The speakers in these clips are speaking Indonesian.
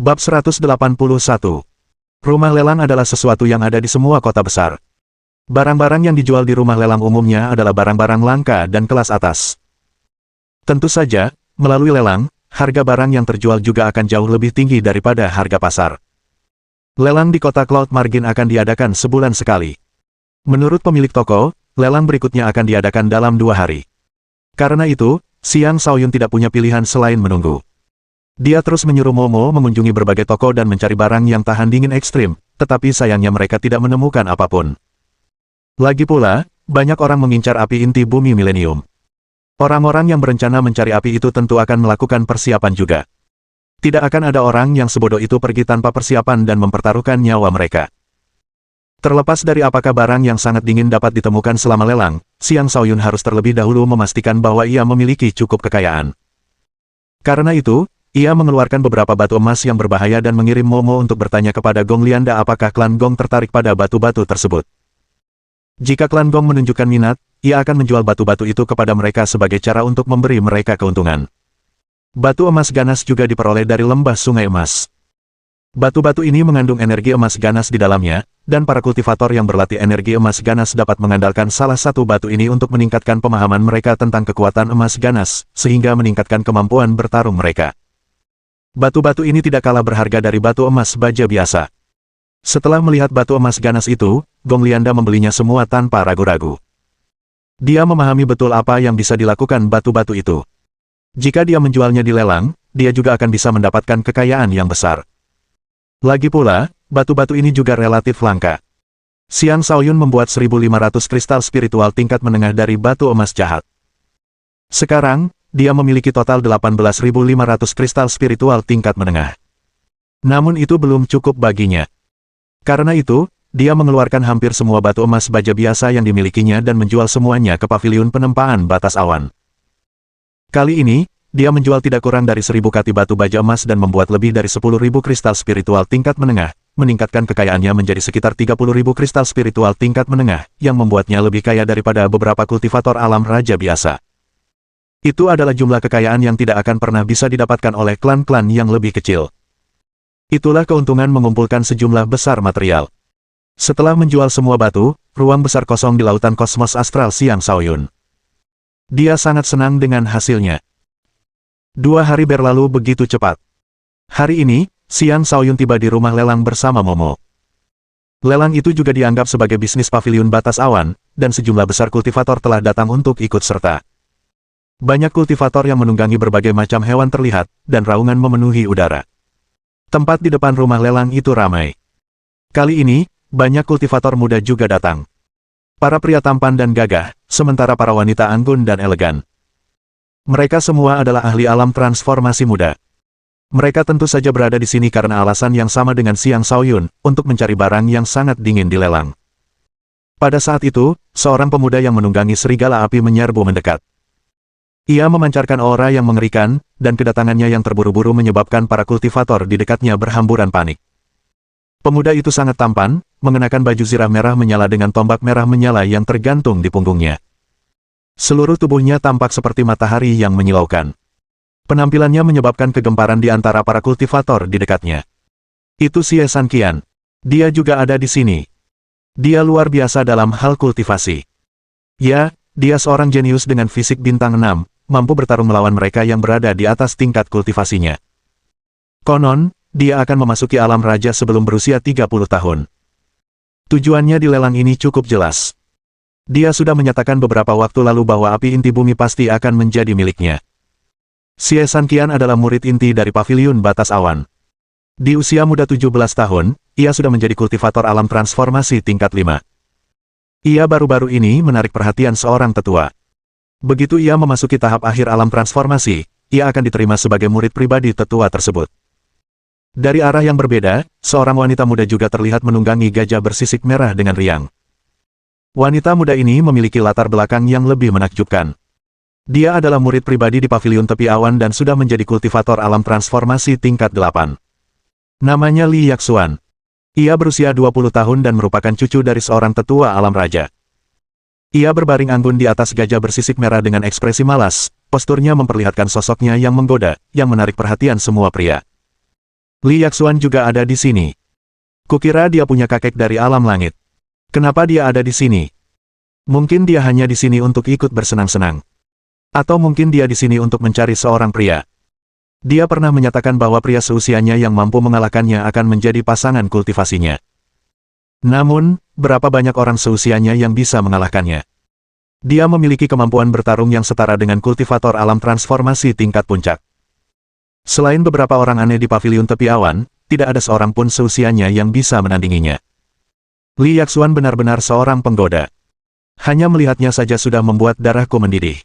Bab 181. Rumah lelang adalah sesuatu yang ada di semua kota besar. Barang-barang yang dijual di rumah lelang umumnya adalah barang-barang langka dan kelas atas. Tentu saja, melalui lelang, harga barang yang terjual juga akan jauh lebih tinggi daripada harga pasar. Lelang di kota Cloud Margin akan diadakan sebulan sekali. Menurut pemilik toko, lelang berikutnya akan diadakan dalam 2 hari. Karena itu, Xiang Shaoyun tidak punya pilihan selain menunggu. Dia terus menyuruh Momo mengunjungi berbagai toko dan mencari barang yang tahan dingin ekstrim, tetapi sayangnya mereka tidak menemukan apapun. Lagi pula, banyak orang mengincar api inti bumi milenium. Orang-orang yang berencana mencari api itu tentu akan melakukan persiapan juga. Tidak akan ada orang yang sebodoh itu pergi tanpa persiapan dan mempertaruhkan nyawa mereka. Terlepas dari apakah barang yang sangat dingin dapat ditemukan selama lelang, Xiang Shaoyun harus terlebih dahulu memastikan bahwa ia memiliki cukup kekayaan. Karena itu, ia mengeluarkan beberapa batu emas yang berbahaya dan mengirim Momo untuk bertanya kepada Gong Lianda apakah klan Gong tertarik pada batu-batu tersebut. Jika klan Gong menunjukkan minat, ia akan menjual batu-batu itu kepada mereka sebagai cara untuk memberi mereka keuntungan. Batu emas ganas juga diperoleh dari lembah sungai emas. Batu-batu ini mengandung energi emas ganas di dalamnya, dan para kultivator yang berlatih energi emas ganas dapat mengandalkan salah satu batu ini untuk meningkatkan pemahaman mereka tentang kekuatan emas ganas, sehingga meningkatkan kemampuan bertarung mereka. Batu-batu ini tidak kalah berharga dari batu emas baja biasa. Setelah melihat batu emas ganas itu, Gong Lianda membelinya semua tanpa ragu-ragu. Dia memahami betul apa yang bisa dilakukan batu-batu itu. Jika dia menjualnya di lelang, dia juga akan bisa mendapatkan kekayaan yang besar. Lagi pula, batu-batu ini juga relatif langka. Xiang Shaoyun membuat 1.500 kristal spiritual tingkat menengah dari batu emas jahat. Sekarang, dia memiliki total 18.500 kristal spiritual tingkat menengah. Namun itu belum cukup baginya. Karena itu, dia mengeluarkan hampir semua batu emas baja biasa yang dimilikinya dan menjual semuanya ke paviliun penempaan batas awan. Kali ini, dia menjual tidak kurang dari 1.000 kati batu baja emas dan membuat lebih dari 10.000 kristal spiritual tingkat menengah, meningkatkan kekayaannya menjadi sekitar 30.000 kristal spiritual tingkat menengah, yang membuatnya lebih kaya daripada beberapa kultivator alam raja biasa. Itu adalah jumlah kekayaan yang tidak akan pernah bisa didapatkan oleh klan-klan yang lebih kecil. Itulah keuntungan mengumpulkan sejumlah besar material. Setelah menjual semua batu, ruang besar kosong di lautan kosmos astral Xiang Shaoyun. Dia sangat senang dengan hasilnya. 2 hari berlalu begitu cepat. Hari ini, Xiang Shaoyun tiba di rumah lelang bersama Momo. Lelang itu juga dianggap sebagai bisnis paviliun batas awan, dan sejumlah besar kultivator telah datang untuk ikut serta. Banyak kultivator yang menunggangi berbagai macam hewan terlihat, dan raungan memenuhi udara. Tempat di depan rumah lelang itu ramai. Kali ini, banyak kultivator muda juga datang. Para pria tampan dan gagah, sementara para wanita anggun dan elegan. Mereka semua adalah ahli alam transformasi muda. Mereka tentu saja berada di sini karena alasan yang sama dengan Xiang Shaoyun, untuk mencari barang yang sangat dingin di lelang. Pada saat itu, seorang pemuda yang menunggangi serigala api menyerbu mendekat. Ia memancarkan aura yang mengerikan, dan kedatangannya yang terburu-buru menyebabkan para kultivator di dekatnya berhamburan panik. Pemuda itu sangat tampan, mengenakan baju zirah merah menyala dengan tombak merah menyala yang tergantung di punggungnya. Seluruh tubuhnya tampak seperti matahari yang menyilaukan. Penampilannya menyebabkan kegemparan di antara para kultivator di dekatnya. Itu Xie Sanqian. Dia juga ada di sini. Dia luar biasa dalam hal kultivasi. Ya, dia seorang jenius dengan fisik bintang 6, mampu bertarung melawan mereka yang berada di atas tingkat kultivasinya. Konon, dia akan memasuki alam raja sebelum berusia 30 tahun. Tujuannya di lelang ini cukup jelas. Dia sudah menyatakan beberapa waktu lalu bahwa api inti bumi pasti akan menjadi miliknya. Xie Sanqian adalah murid inti dari paviliun batas awan. Di usia muda 17 tahun, ia sudah menjadi kultivator alam transformasi tingkat 5. Ia baru-baru ini menarik perhatian seorang tetua. Begitu ia memasuki tahap akhir alam transformasi, ia akan diterima sebagai murid pribadi tetua tersebut. Dari arah yang berbeda, seorang wanita muda juga terlihat menunggangi gajah bersisik merah dengan riang. Wanita muda ini memiliki latar belakang yang lebih menakjubkan. Dia adalah murid pribadi di paviliun tepi awan dan sudah menjadi kultivator alam transformasi tingkat 8. Namanya Li Yaxuan. Ia berusia 20 tahun dan merupakan cucu dari seorang tetua alam raja. Ia berbaring anggun di atas gajah bersisik merah dengan ekspresi malas, posturnya memperlihatkan sosoknya yang menggoda, yang menarik perhatian semua pria. Li Yaxuan juga ada di sini. Kukira dia punya kakek dari alam langit. Kenapa dia ada di sini? Mungkin dia hanya di sini untuk ikut bersenang-senang. Atau mungkin dia di sini untuk mencari seorang pria. Dia pernah menyatakan bahwa pria seusianya yang mampu mengalahkannya akan menjadi pasangan kultivasinya. Namun, berapa banyak orang seusianya yang bisa mengalahkannya? Dia memiliki kemampuan bertarung yang setara dengan kultivator alam transformasi tingkat puncak. Selain beberapa orang aneh di pavilion tepi awan, tidak ada seorang pun seusianya yang bisa menandinginya. Li Yaxuan benar-benar seorang penggoda. Hanya melihatnya saja sudah membuat darahku mendidih.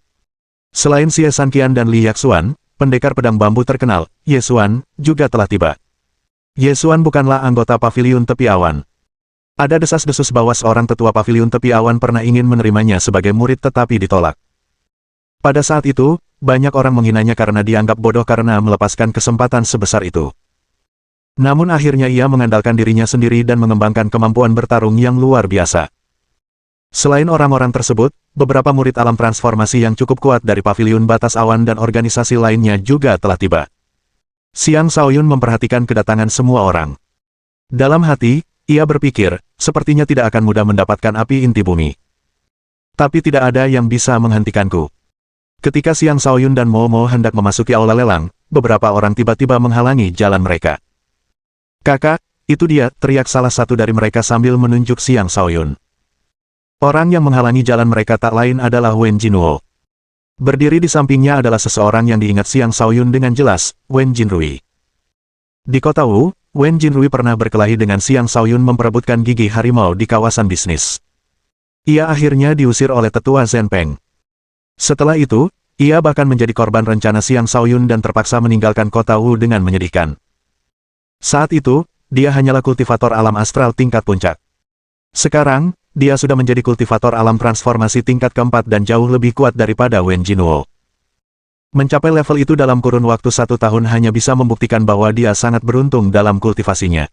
Selain Xie Sanqian dan Li Yaxuan, pendekar pedang bambu terkenal, Ye Xuan, juga telah tiba. Ye Xuan bukanlah anggota pavilion tepi awan. Ada desas-desus bahwa seorang tetua pavilion tepi awan pernah ingin menerimanya sebagai murid tetapi ditolak. Pada saat itu, banyak orang menghinanya karena dianggap bodoh karena melepaskan kesempatan sebesar itu. Namun akhirnya ia mengandalkan dirinya sendiri dan mengembangkan kemampuan bertarung yang luar biasa. Selain orang-orang tersebut, beberapa murid alam transformasi yang cukup kuat dari pavilion batas awan dan organisasi lainnya juga telah tiba. Xiang Shaoyun memperhatikan kedatangan semua orang. Dalam hati, ia berpikir, sepertinya tidak akan mudah mendapatkan api inti bumi. Tapi tidak ada yang bisa menghentikanku. Ketika Xiang Shaoyun dan Momo hendak memasuki aula lelang, beberapa orang tiba-tiba menghalangi jalan mereka. "Kakak, itu dia," teriak salah satu dari mereka sambil menunjuk Xiang Shaoyun. Orang yang menghalangi jalan mereka tak lain adalah Wen Jinruo. Berdiri di sampingnya adalah seseorang yang diingat Xiang Shaoyun dengan jelas, Wen Jinrui. Di kota Wu, Wen Jinrui pernah berkelahi dengan Xiang Shaoyun memperebutkan gigi harimau di kawasan bisnis. Ia akhirnya diusir oleh tetua Zhen Peng. Setelah itu, ia bahkan menjadi korban rencana Xiang Shaoyun dan terpaksa meninggalkan kota Wu dengan menyedihkan. Saat itu, dia hanyalah kultivator alam astral tingkat puncak. Sekarang, dia sudah menjadi kultivator alam transformasi tingkat keempat dan jauh lebih kuat daripada Wen Jinruo. Mencapai level itu dalam kurun waktu 1 tahun hanya bisa membuktikan bahwa dia sangat beruntung dalam kultivasinya.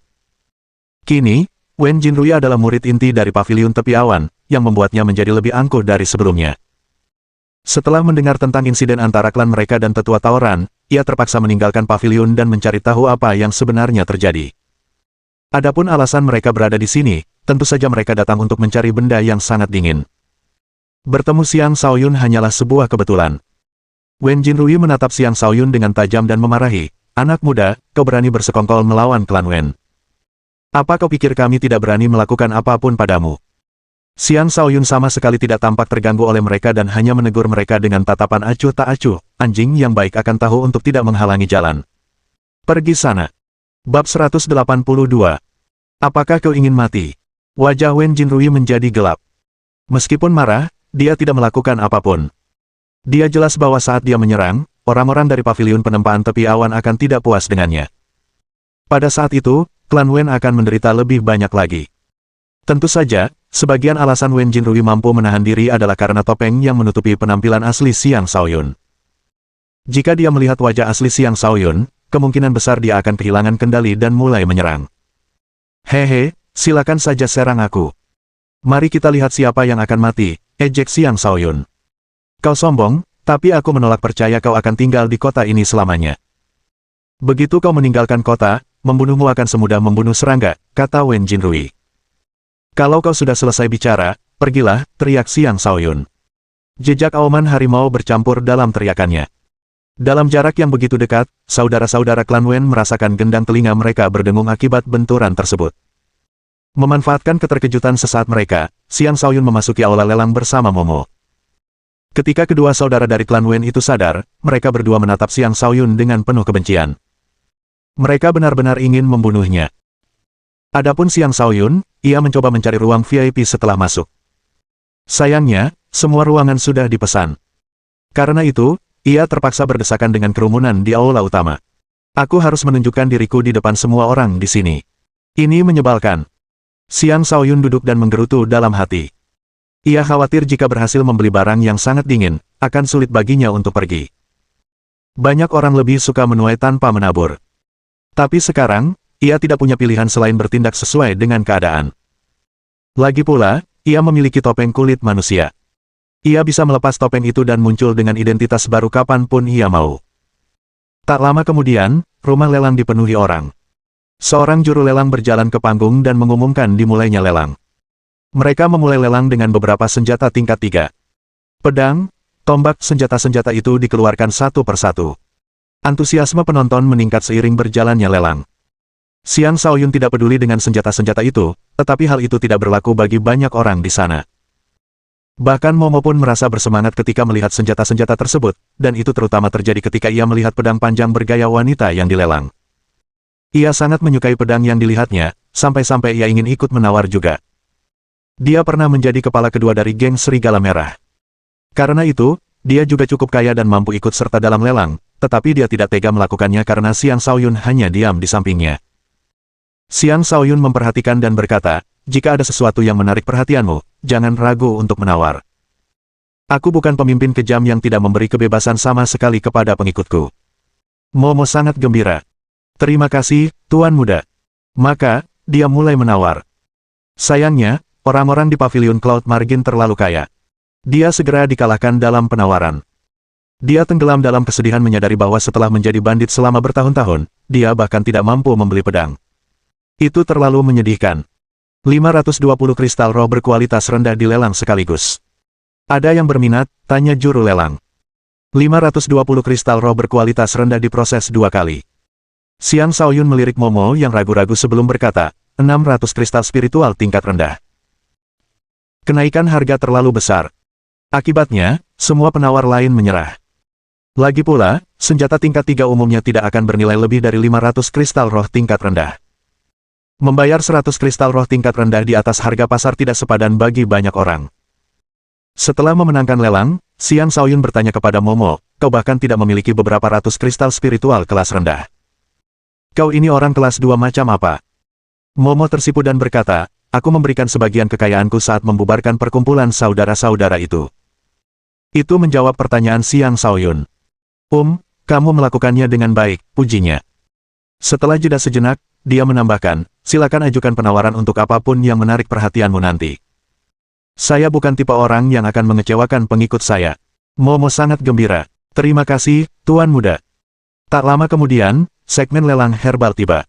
Kini, Wen Jinrui adalah murid inti dari pavilion tepi awan, yang membuatnya menjadi lebih angkuh dari sebelumnya. Setelah mendengar tentang insiden antara klan mereka dan tetua tawuran, ia terpaksa meninggalkan pavilion dan mencari tahu apa yang sebenarnya terjadi. Adapun alasan mereka berada di sini, tentu saja mereka datang untuk mencari benda yang sangat dingin. Bertemu Xiang Shaoyun hanyalah sebuah kebetulan. Wen Jinrui menatap Xiang Shaoyun dengan tajam dan memarahi, "Anak muda, kau berani bersekongkol melawan klan Wen. Apa kau pikir kami tidak berani melakukan apapun padamu?" Xiang Shaoyun sama sekali tidak tampak terganggu oleh mereka dan hanya menegur mereka dengan tatapan acuh tak acuh, "Anjing yang baik akan tahu untuk tidak menghalangi jalan. Pergi sana." Bab 182. Apakah kau ingin mati? Wajah Wen Jinrui menjadi gelap. Meskipun marah, dia tidak melakukan apapun. Dia jelas bahwa saat dia menyerang, orang-orang dari pavilion penempaan tepi awan akan tidak puas dengannya. Pada saat itu, klan Wen akan menderita lebih banyak lagi. Tentu saja, sebagian alasan Wen Jinrui mampu menahan diri adalah karena topeng yang menutupi penampilan asli Xiang Shaoyun. Jika dia melihat wajah asli Xiang Shaoyun, kemungkinan besar dia akan kehilangan kendali dan mulai menyerang. "Hehe, silakan saja serang aku. Mari kita lihat siapa yang akan mati," ejek Xiang Shaoyun. "Kau sombong, tapi aku menolak percaya kau akan tinggal di kota ini selamanya. Begitu kau meninggalkan kota, membunuhmu akan semudah membunuh serangga," kata Wen Jinrui. "Kalau kau sudah selesai bicara, pergilah," teriak Xiang Shaoyun. Jejak auman harimau bercampur dalam teriakannya. Dalam jarak yang begitu dekat, saudara-saudara klan Wen merasakan gendang telinga mereka berdengung akibat benturan tersebut. Memanfaatkan keterkejutan sesaat mereka, Xiang Shaoyun memasuki aula lelang bersama Momo. Ketika kedua saudara dari klan Wen itu sadar, mereka berdua menatap Xiang Shaoyun dengan penuh kebencian. Mereka benar-benar ingin membunuhnya. Adapun Xiang Shaoyun, ia mencoba mencari ruang VIP setelah masuk. Sayangnya, semua ruangan sudah dipesan. Karena itu, ia terpaksa berdesakan dengan kerumunan di aula utama. "Aku harus menunjukkan diriku di depan semua orang di sini. Ini menyebalkan." Xiang Shaoyun duduk dan menggerutu dalam hati. Ia khawatir jika berhasil membeli barang yang sangat dingin, akan sulit baginya untuk pergi. Banyak orang lebih suka menuai tanpa menabur. Tapi sekarang, ia tidak punya pilihan selain bertindak sesuai dengan keadaan. Lagi pula, ia memiliki topeng kulit manusia. Ia bisa melepas topeng itu dan muncul dengan identitas baru kapanpun ia mau. Tak lama kemudian, rumah lelang dipenuhi orang. Seorang juru lelang berjalan ke panggung dan mengumumkan dimulainya lelang. Mereka memulai lelang dengan beberapa senjata tingkat 3. Pedang, tombak, senjata-senjata itu dikeluarkan satu persatu. Antusiasme penonton meningkat seiring berjalannya lelang. Xiang Shaoyun tidak peduli dengan senjata-senjata itu, tetapi hal itu tidak berlaku bagi banyak orang di sana. Bahkan Momo pun merasa bersemangat ketika melihat senjata-senjata tersebut, dan itu terutama terjadi ketika ia melihat pedang panjang bergaya wanita yang dilelang. Ia sangat menyukai pedang yang dilihatnya, sampai-sampai ia ingin ikut menawar juga. Dia pernah menjadi kepala kedua dari geng Serigala Merah. Karena itu, dia juga cukup kaya dan mampu ikut serta dalam lelang, tetapi dia tidak tega melakukannya karena Xiang Shaoyun hanya diam di sampingnya. Xiang Shaoyun memperhatikan dan berkata, jika ada sesuatu yang menarik perhatianmu, jangan ragu untuk menawar. Aku bukan pemimpin kejam yang tidak memberi kebebasan sama sekali kepada pengikutku. Momo sangat gembira. Terima kasih, Tuan Muda. Maka, dia mulai menawar. Sayangnya, orang-orang di pavilion Cloud Margin terlalu kaya. Dia segera dikalahkan dalam penawaran. Dia tenggelam dalam kesedihan menyadari bahwa setelah menjadi bandit selama bertahun-tahun, dia bahkan tidak mampu membeli pedang. Itu terlalu menyedihkan. 520 kristal roh berkualitas rendah dilelang sekaligus. Ada yang berminat? Tanya juru lelang. 520 kristal roh berkualitas rendah diproses 2 kali. Xiang Shaoyun melirik Momo yang ragu-ragu sebelum berkata, 600 kristal spiritual tingkat rendah. Kenaikan harga terlalu besar. Akibatnya, semua penawar lain menyerah. Lagi pula, senjata tingkat 3 umumnya tidak akan bernilai lebih dari 500 kristal roh tingkat rendah. Membayar 100 kristal roh tingkat rendah di atas harga pasar tidak sepadan bagi banyak orang. Setelah memenangkan lelang, Xiang Shaoyun bertanya kepada Momo, kau bahkan tidak memiliki beberapa ratus kristal spiritual kelas rendah. Kau ini orang kelas 2 macam apa? Momo tersipu dan berkata, aku memberikan sebagian kekayaanku saat membubarkan perkumpulan saudara-saudara itu. Itu menjawab pertanyaan Xiang Shaoyun. Kamu melakukannya dengan baik, pujinya. Setelah jeda sejenak, dia menambahkan, silakan ajukan penawaran untuk apapun yang menarik perhatianmu nanti. Saya bukan tipe orang yang akan mengecewakan pengikut saya. Momo sangat gembira. Terima kasih, Tuan Muda. Tak lama kemudian, segmen lelang herbal tiba.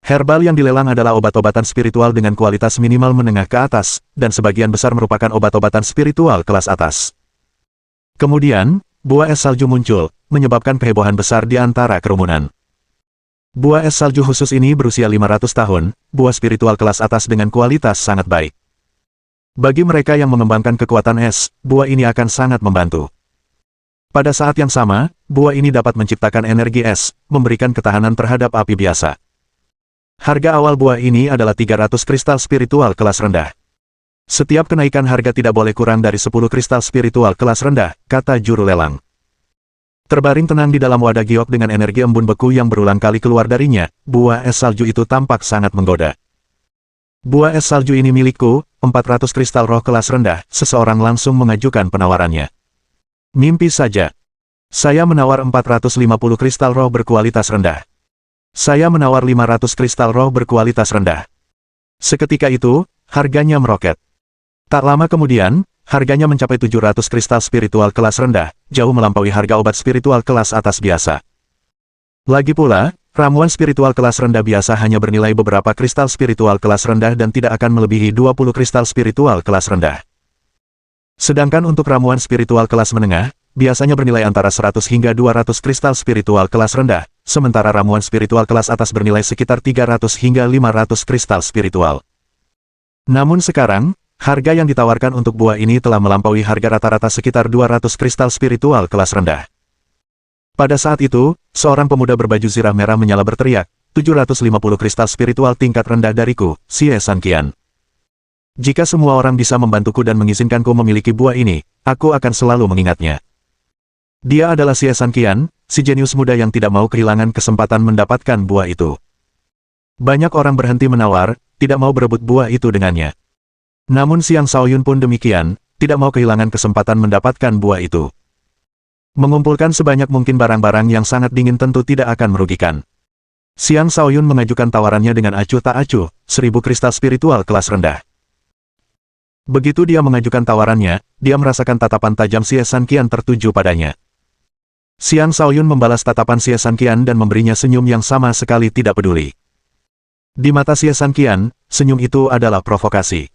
Herbal yang dilelang adalah obat-obatan spiritual dengan kualitas minimal menengah ke atas, dan sebagian besar merupakan obat-obatan spiritual kelas atas. Kemudian, buah es salju muncul, menyebabkan kehebohan besar di antara kerumunan. Buah es salju khusus ini berusia 500 tahun, buah spiritual kelas atas dengan kualitas sangat baik. Bagi mereka yang mengembangkan kekuatan es, buah ini akan sangat membantu. Pada saat yang sama, buah ini dapat menciptakan energi es, memberikan ketahanan terhadap api biasa. Harga awal buah ini adalah 300 kristal spiritual kelas rendah. Setiap kenaikan harga tidak boleh kurang dari 10 kristal spiritual kelas rendah, kata juru lelang. Terbaring tenang di dalam wadah giok dengan energi embun beku yang berulang kali keluar darinya, buah es salju itu tampak sangat menggoda. Buah es salju ini milikku, 400 kristal roh kelas rendah, seseorang langsung mengajukan penawarannya. Mimpi saja. Saya menawar 450 kristal roh berkualitas rendah. Saya menawar 500 kristal roh berkualitas rendah. Seketika itu, harganya meroket. Tak lama kemudian, harganya mencapai 700 kristal spiritual kelas rendah, jauh melampaui harga obat spiritual kelas atas biasa. Lagi pula, ramuan spiritual kelas rendah biasa hanya bernilai beberapa kristal spiritual kelas rendah dan tidak akan melebihi 20 kristal spiritual kelas rendah. Sedangkan untuk ramuan spiritual kelas menengah, biasanya bernilai antara 100 hingga 200 kristal spiritual kelas rendah, sementara ramuan spiritual kelas atas bernilai sekitar 300 hingga 500 kristal spiritual. Namun sekarang, harga yang ditawarkan untuk buah ini telah melampaui harga rata-rata sekitar 200 kristal spiritual kelas rendah. Pada saat itu, seorang pemuda berbaju zirah merah menyala berteriak, 750 kristal spiritual tingkat rendah dariku, Xie Sanqian. Jika semua orang bisa membantuku dan mengizinkanku memiliki buah ini, aku akan selalu mengingatnya. Dia adalah Xie Sanqian, si jenius muda yang tidak mau kehilangan kesempatan mendapatkan buah itu. Banyak orang berhenti menawar, tidak mau berebut buah itu dengannya. Namun Xiang Shaoyun pun demikian, tidak mau kehilangan kesempatan mendapatkan buah itu. Mengumpulkan sebanyak mungkin barang-barang yang sangat dingin tentu tidak akan merugikan. Xiang Shaoyun mengajukan tawarannya dengan acuh tak acuh, 1000 kristal spiritual kelas rendah. Begitu dia mengajukan tawarannya, dia merasakan tatapan tajam Xie Sanqian tertuju padanya. Xiang Shaoyun membalas tatapan Xie Sanqian dan memberinya senyum yang sama sekali tidak peduli. Di mata Xie Sanqian, senyum itu adalah provokasi.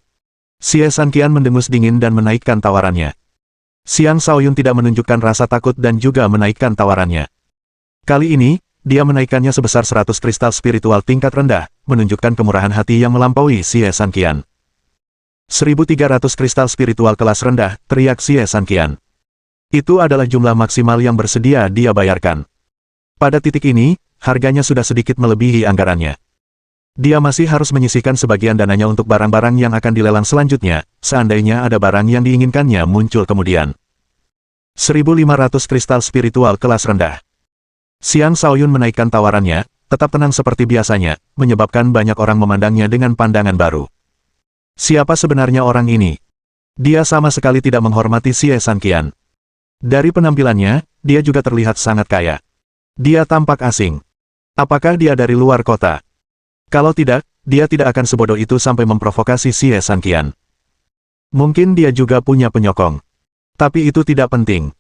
Xie Sanqian mendengus dingin dan menaikkan tawarannya. Xiang Shaoyun tidak menunjukkan rasa takut dan juga menaikkan tawarannya. Kali ini, dia menaikkannya sebesar 100 kristal spiritual tingkat rendah, menunjukkan kemurahan hati yang melampaui Xie Sanqian. 1.300 kristal spiritual kelas rendah, teriak Xie Sanqian. Itu adalah jumlah maksimal yang bersedia dia bayarkan. Pada titik ini, harganya sudah sedikit melebihi anggarannya. Dia masih harus menyisihkan sebagian dananya untuk barang-barang yang akan dilelang selanjutnya, seandainya ada barang yang diinginkannya muncul kemudian. 1.500 kristal spiritual kelas rendah. Xiang Shaoyun menaikkan tawarannya, tetap tenang seperti biasanya, menyebabkan banyak orang memandangnya dengan pandangan baru. Siapa sebenarnya orang ini? Dia sama sekali tidak menghormati Xie Sanqian. Dari penampilannya, dia juga terlihat sangat kaya. Dia tampak asing. Apakah dia dari luar kota? Kalau tidak, dia tidak akan sebodoh itu sampai memprovokasi Xie Sanqian. Mungkin dia juga punya penyokong. Tapi itu tidak penting.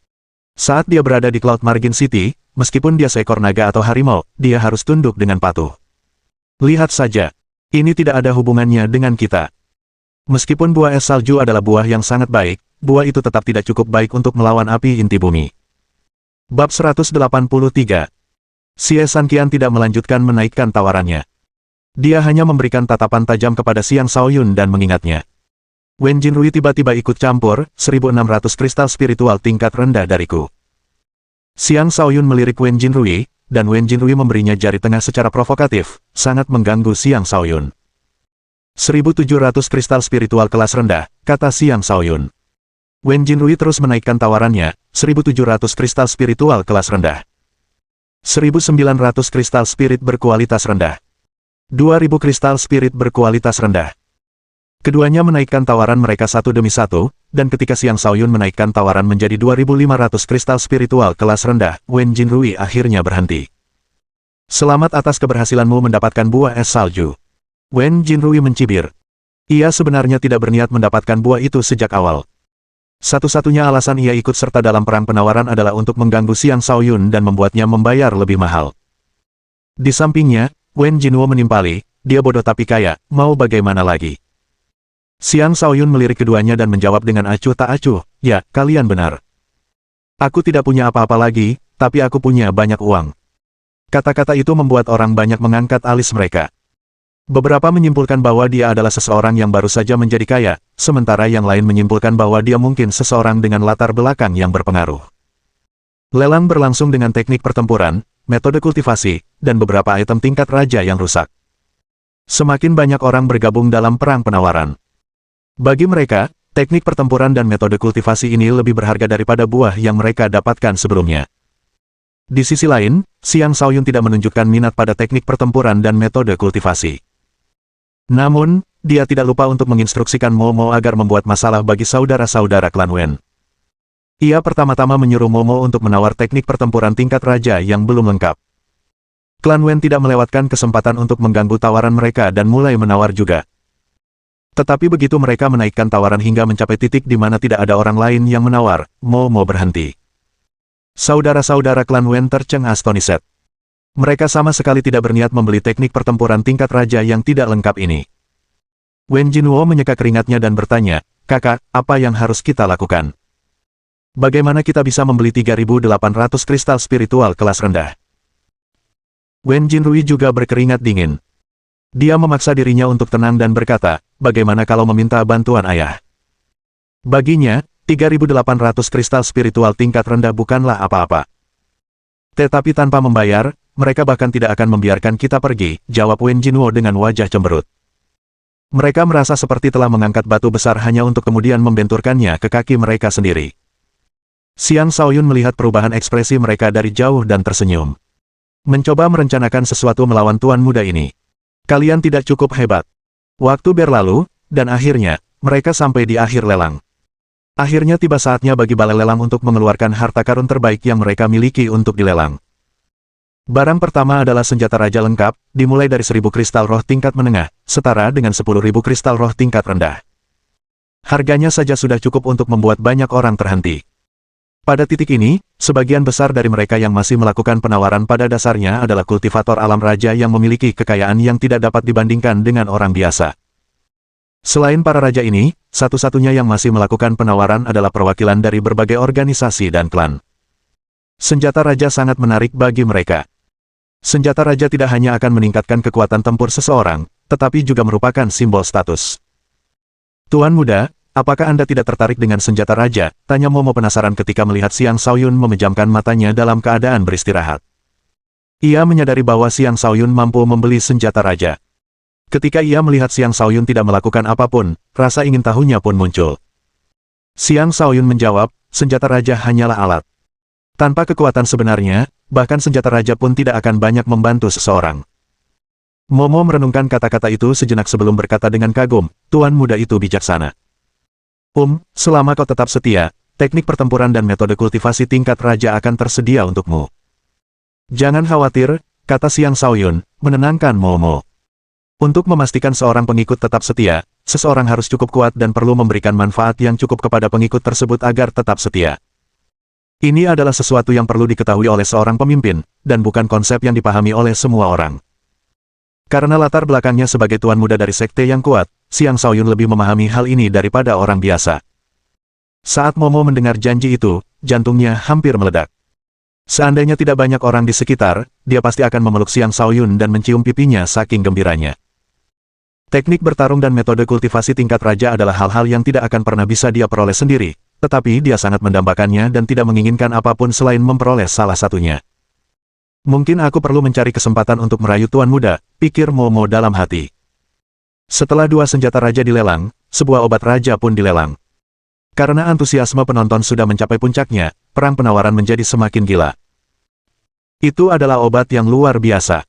Saat dia berada di Cloud Margin City, meskipun dia seekor naga atau harimau, dia harus tunduk dengan patuh. Lihat saja. Ini tidak ada hubungannya dengan kita. Meskipun buah es salju adalah buah yang sangat baik, buah itu tetap tidak cukup baik untuk melawan api inti bumi. Bab 183. Xie Sanqian tidak melanjutkan menaikkan tawarannya. Dia hanya memberikan tatapan tajam kepada Xiang Shaoyun dan mengingatnya. Wen Jinrui tiba-tiba ikut campur, 1.600 kristal spiritual tingkat rendah dariku. Xiang Shaoyun melirik Wen Jinrui, dan Wen Jinrui memberinya jari tengah secara provokatif, sangat mengganggu Xiang Shaoyun. 1.700 kristal spiritual kelas rendah, kata Xiang Shaoyun. Wen Jinrui terus menaikkan tawarannya, 1.700 kristal spiritual kelas rendah. 1.900 kristal spirit berkualitas rendah. 2.000 kristal spirit berkualitas rendah. Keduanya menaikkan tawaran mereka satu demi satu, dan ketika Xiang Shaoyun menaikkan tawaran menjadi 2.500 kristal spiritual kelas rendah, Wen Jinrui akhirnya berhenti. Selamat atas keberhasilanmu mendapatkan buah es salju. Wen Jinrui mencibir. Ia sebenarnya tidak berniat mendapatkan buah itu sejak awal. Satu-satunya alasan ia ikut serta dalam perang penawaran adalah untuk mengganggu Xiang Shaoyun dan membuatnya membayar lebih mahal. Di sampingnya, Wen Jinrui menimpali, dia bodoh tapi kaya, mau bagaimana lagi? Xiang Shaoyun melirik keduanya dan menjawab dengan acuh tak acuh, ya, kalian benar. Aku tidak punya apa-apa lagi, tapi aku punya banyak uang. Kata-kata itu membuat orang banyak mengangkat alis mereka. Beberapa menyimpulkan bahwa dia adalah seseorang yang baru saja menjadi kaya, sementara yang lain menyimpulkan bahwa dia mungkin seseorang dengan latar belakang yang berpengaruh. Lelang berlangsung dengan teknik pertempuran, metode kultivasi, dan beberapa item tingkat raja yang rusak. Semakin banyak orang bergabung dalam perang penawaran. Bagi mereka, teknik pertempuran dan metode kultivasi ini lebih berharga daripada buah yang mereka dapatkan sebelumnya. Di sisi lain, Xiang Shaoyun tidak menunjukkan minat pada teknik pertempuran dan metode kultivasi. Namun, dia tidak lupa untuk menginstruksikan Momo agar membuat masalah bagi saudara-saudara klan Wen. Ia pertama-tama menyuruh Momo untuk menawar teknik pertempuran tingkat raja yang belum lengkap. Klan Wen tidak melewatkan kesempatan untuk mengganggu tawaran mereka dan mulai menawar juga. Tetapi begitu mereka menaikkan tawaran hingga mencapai titik di mana tidak ada orang lain yang menawar, Momo berhenti. Saudara-saudara klan Wen tercengang astonished. Mereka sama sekali tidak berniat membeli teknik pertempuran tingkat raja yang tidak lengkap ini. Wen Jinrui menyeka keringatnya dan bertanya, "Kakak, apa yang harus kita lakukan? Bagaimana kita bisa membeli 3.800 kristal spiritual kelas rendah?" Wen Jinrui juga berkeringat dingin. Dia memaksa dirinya untuk tenang dan berkata, "Bagaimana kalau meminta bantuan ayah?" Baginya, 3.800 kristal spiritual tingkat rendah bukanlah apa-apa. Tetapi tanpa membayar, mereka bahkan tidak akan membiarkan kita pergi, jawab Wen Jinrui dengan wajah cemberut. Mereka merasa seperti telah mengangkat batu besar hanya untuk kemudian membenturkannya ke kaki mereka sendiri. Xiang Shaoyun melihat perubahan ekspresi mereka dari jauh dan tersenyum. Mencoba merencanakan sesuatu melawan tuan muda ini. Kalian tidak cukup hebat. Waktu berlalu, dan akhirnya, mereka sampai di akhir lelang. Akhirnya tiba saatnya bagi balai lelang untuk mengeluarkan harta karun terbaik yang mereka miliki untuk dilelang. Barang pertama adalah senjata raja lengkap, dimulai dari 1.000 kristal roh tingkat menengah, setara dengan 10.000 kristal roh tingkat rendah. Harganya saja sudah cukup untuk membuat banyak orang terhenti. Pada titik ini, sebagian besar dari mereka yang masih melakukan penawaran pada dasarnya adalah kultivator alam raja yang memiliki kekayaan yang tidak dapat dibandingkan dengan orang biasa. Selain para raja ini, satu-satunya yang masih melakukan penawaran adalah perwakilan dari berbagai organisasi dan klan. Senjata raja sangat menarik bagi mereka. Senjata raja tidak hanya akan meningkatkan kekuatan tempur seseorang, tetapi juga merupakan simbol status. Tuan muda, apakah Anda tidak tertarik dengan senjata raja? Tanya Momo penasaran ketika melihat Xiang Shaoyun memejamkan matanya dalam keadaan beristirahat. Ia menyadari bahwa Xiang Shaoyun mampu membeli senjata raja. Ketika ia melihat Xiang Shaoyun tidak melakukan apapun, rasa ingin tahunya pun muncul. Xiang Shaoyun menjawab, senjata raja hanyalah alat. Tanpa kekuatan sebenarnya, bahkan senjata raja pun tidak akan banyak membantu seseorang. Momo merenungkan kata-kata itu sejenak sebelum berkata dengan kagum, tuan muda itu bijaksana. Selama kau tetap setia, teknik pertempuran dan metode kultivasi tingkat raja akan tersedia untukmu. Jangan khawatir, kata Xiang Shaoyun, menenangkan Momo. Untuk memastikan seorang pengikut tetap setia, seseorang harus cukup kuat dan perlu memberikan manfaat yang cukup kepada pengikut tersebut agar tetap setia. Ini adalah sesuatu yang perlu diketahui oleh seorang pemimpin, dan bukan konsep yang dipahami oleh semua orang. Karena latar belakangnya sebagai tuan muda dari sekte yang kuat, Xiang Shaoyun lebih memahami hal ini daripada orang biasa. Saat Momo mendengar janji itu, jantungnya hampir meledak. Seandainya tidak banyak orang di sekitar, dia pasti akan memeluk Xiang Shaoyun dan mencium pipinya saking gembiranya. Teknik bertarung dan metode kultivasi tingkat raja adalah hal-hal yang tidak akan pernah bisa dia peroleh sendiri, tetapi dia sangat mendambakannya dan tidak menginginkan apapun selain memperoleh salah satunya. Mungkin aku perlu mencari kesempatan untuk merayu tuan muda, pikir Momo dalam hati. Setelah dua senjata raja dilelang, sebuah obat raja pun dilelang. Karena antusiasme penonton sudah mencapai puncaknya, perang penawaran menjadi semakin gila. Itu adalah obat yang luar biasa.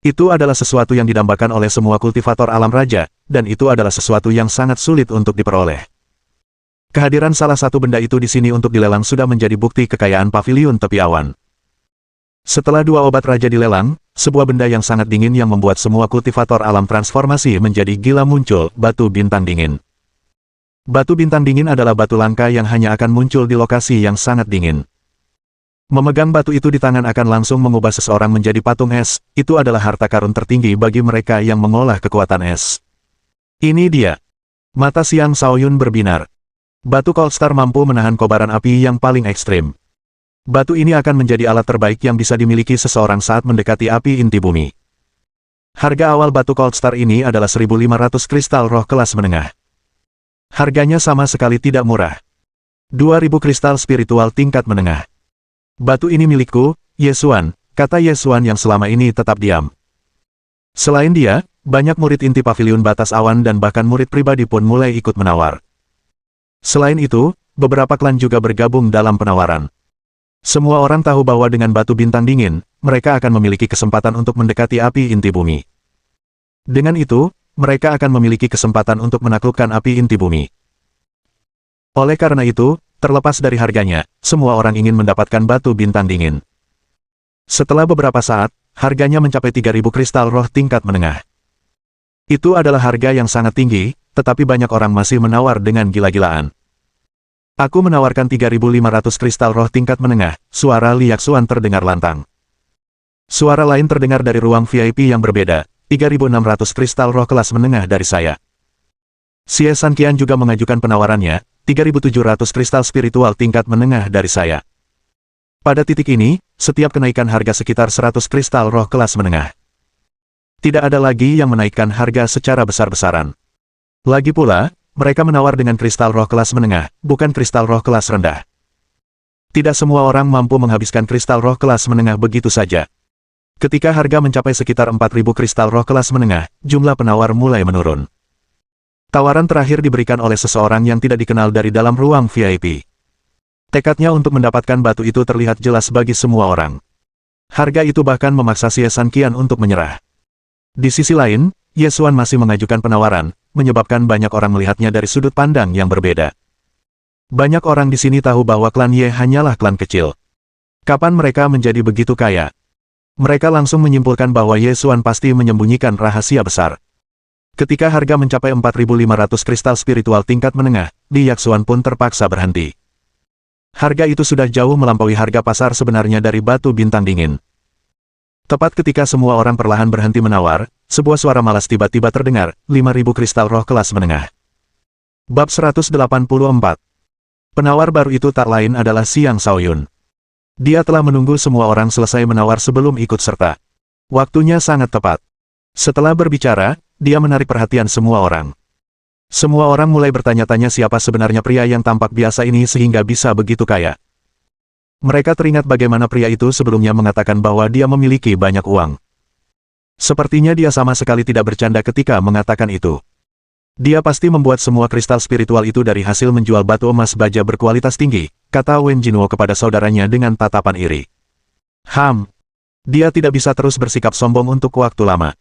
Itu adalah sesuatu yang didambakan oleh semua kultivator alam raja, dan itu adalah sesuatu yang sangat sulit untuk diperoleh. Kehadiran salah satu benda itu di sini untuk dilelang sudah menjadi bukti kekayaan paviliun tepi awan. Setelah dua obat raja dilelang, sebuah benda yang sangat dingin yang membuat semua kultivator alam transformasi menjadi gila muncul, batu bintang dingin. Batu bintang dingin adalah batu langka yang hanya akan muncul di lokasi yang sangat dingin. Memegang batu itu di tangan akan langsung mengubah seseorang menjadi patung es, itu adalah harta karun tertinggi bagi mereka yang mengolah kekuatan es. Ini dia. Mata Xiang Shaoyun berbinar. Batu Cold Star mampu menahan kobaran api yang paling ekstrim. Batu ini akan menjadi alat terbaik yang bisa dimiliki seseorang saat mendekati api inti bumi. Harga awal batu Cold Star ini adalah 1.500 kristal roh kelas menengah. Harganya sama sekali tidak murah. 2.000 kristal spiritual tingkat menengah. Batu ini milikku, Ye Xuan, kata Ye Xuan yang selama ini tetap diam. Selain dia, banyak murid inti paviliun batas awan dan bahkan murid pribadi pun mulai ikut menawar. Selain itu, beberapa klan juga bergabung dalam penawaran. Semua orang tahu bahwa dengan batu bintang dingin, mereka akan memiliki kesempatan untuk mendekati api inti bumi. Dengan itu, mereka akan memiliki kesempatan untuk menaklukkan api inti bumi. Oleh karena itu, terlepas dari harganya, semua orang ingin mendapatkan batu bintang dingin. Setelah beberapa saat, harganya mencapai 3.000 kristal roh tingkat menengah. Itu adalah harga yang sangat tinggi, tetapi banyak orang masih menawar dengan gila-gilaan. Aku menawarkan 3.500 kristal roh tingkat menengah, suara Li Yaxuan terdengar lantang. Suara lain terdengar dari ruang VIP yang berbeda, 3.600 kristal roh kelas menengah dari saya. Xie Sanqian juga mengajukan penawarannya, 3.700 kristal spiritual tingkat menengah dari saya. Pada titik ini, setiap kenaikan harga sekitar 100 kristal roh kelas menengah. Tidak ada lagi yang menaikkan harga secara besar-besaran. Lagi pula, mereka menawar dengan kristal roh kelas menengah, bukan kristal roh kelas rendah. Tidak semua orang mampu menghabiskan kristal roh kelas menengah begitu saja. Ketika harga mencapai sekitar 4.000 kristal roh kelas menengah, jumlah penawar mulai menurun. Tawaran terakhir diberikan oleh seseorang yang tidak dikenal dari dalam ruang VIP. Tekadnya untuk mendapatkan batu itu terlihat jelas bagi semua orang. Harga itu bahkan memaksa Xie Sanqian untuk menyerah. Di sisi lain, Ye Xuan masih mengajukan penawaran, menyebabkan banyak orang melihatnya dari sudut pandang yang berbeda. Banyak orang di sini tahu bahwa klan Ye hanyalah klan kecil. Kapan mereka menjadi begitu kaya? Mereka langsung menyimpulkan bahwa Ye Xuan pasti menyembunyikan rahasia besar. Ketika harga mencapai 4.500 kristal spiritual tingkat menengah, Li Yaxuan pun terpaksa berhenti. Harga itu sudah jauh melampaui harga pasar sebenarnya dari batu bintang dingin. Tepat ketika semua orang perlahan berhenti menawar, sebuah suara malas tiba-tiba terdengar, 5.000 kristal roh kelas menengah. Bab 184. Penawar baru itu tak lain adalah Xiang Shaoyun. Dia telah menunggu semua orang selesai menawar sebelum ikut serta. Waktunya sangat tepat. Setelah berbicara, dia menarik perhatian semua orang. Semua orang mulai bertanya-tanya siapa sebenarnya pria yang tampak biasa ini sehingga bisa begitu kaya. Mereka teringat bagaimana pria itu sebelumnya mengatakan bahwa dia memiliki banyak uang. Sepertinya dia sama sekali tidak bercanda ketika mengatakan itu. Dia pasti membuat semua kristal spiritual itu dari hasil menjual batu emas baja berkualitas tinggi, kata Wen Jinwo kepada saudaranya dengan tatapan iri. Dia tidak bisa terus bersikap sombong untuk waktu lama.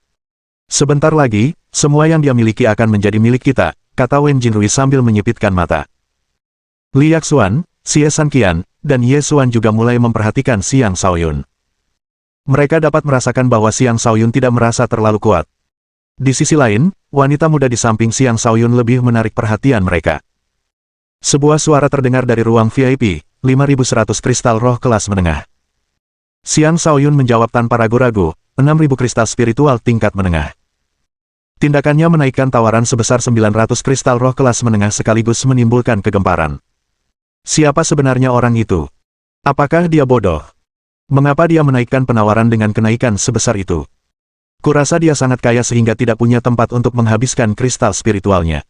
Sebentar lagi, semua yang dia miliki akan menjadi milik kita, kata Wen Jinrui sambil menyipitkan mata. Li Yaxuan, Xie Sanqian, dan Ye Xuan juga mulai memperhatikan Xiang Shaoyun. Mereka dapat merasakan bahwa Xiang Shaoyun tidak merasa terlalu kuat. Di sisi lain, wanita muda di samping Xiang Shaoyun lebih menarik perhatian mereka. Sebuah suara terdengar dari ruang VIP, 5.100 kristal roh kelas menengah. Xiang Shaoyun menjawab tanpa ragu-ragu, 6.000 kristal spiritual tingkat menengah. Tindakannya menaikkan tawaran sebesar 900 kristal roh kelas menengah sekaligus menimbulkan kegemparan. Siapa sebenarnya orang itu? Apakah dia bodoh? Mengapa dia menaikkan penawaran dengan kenaikan sebesar itu? Kurasa dia sangat kaya sehingga tidak punya tempat untuk menghabiskan kristal spiritualnya.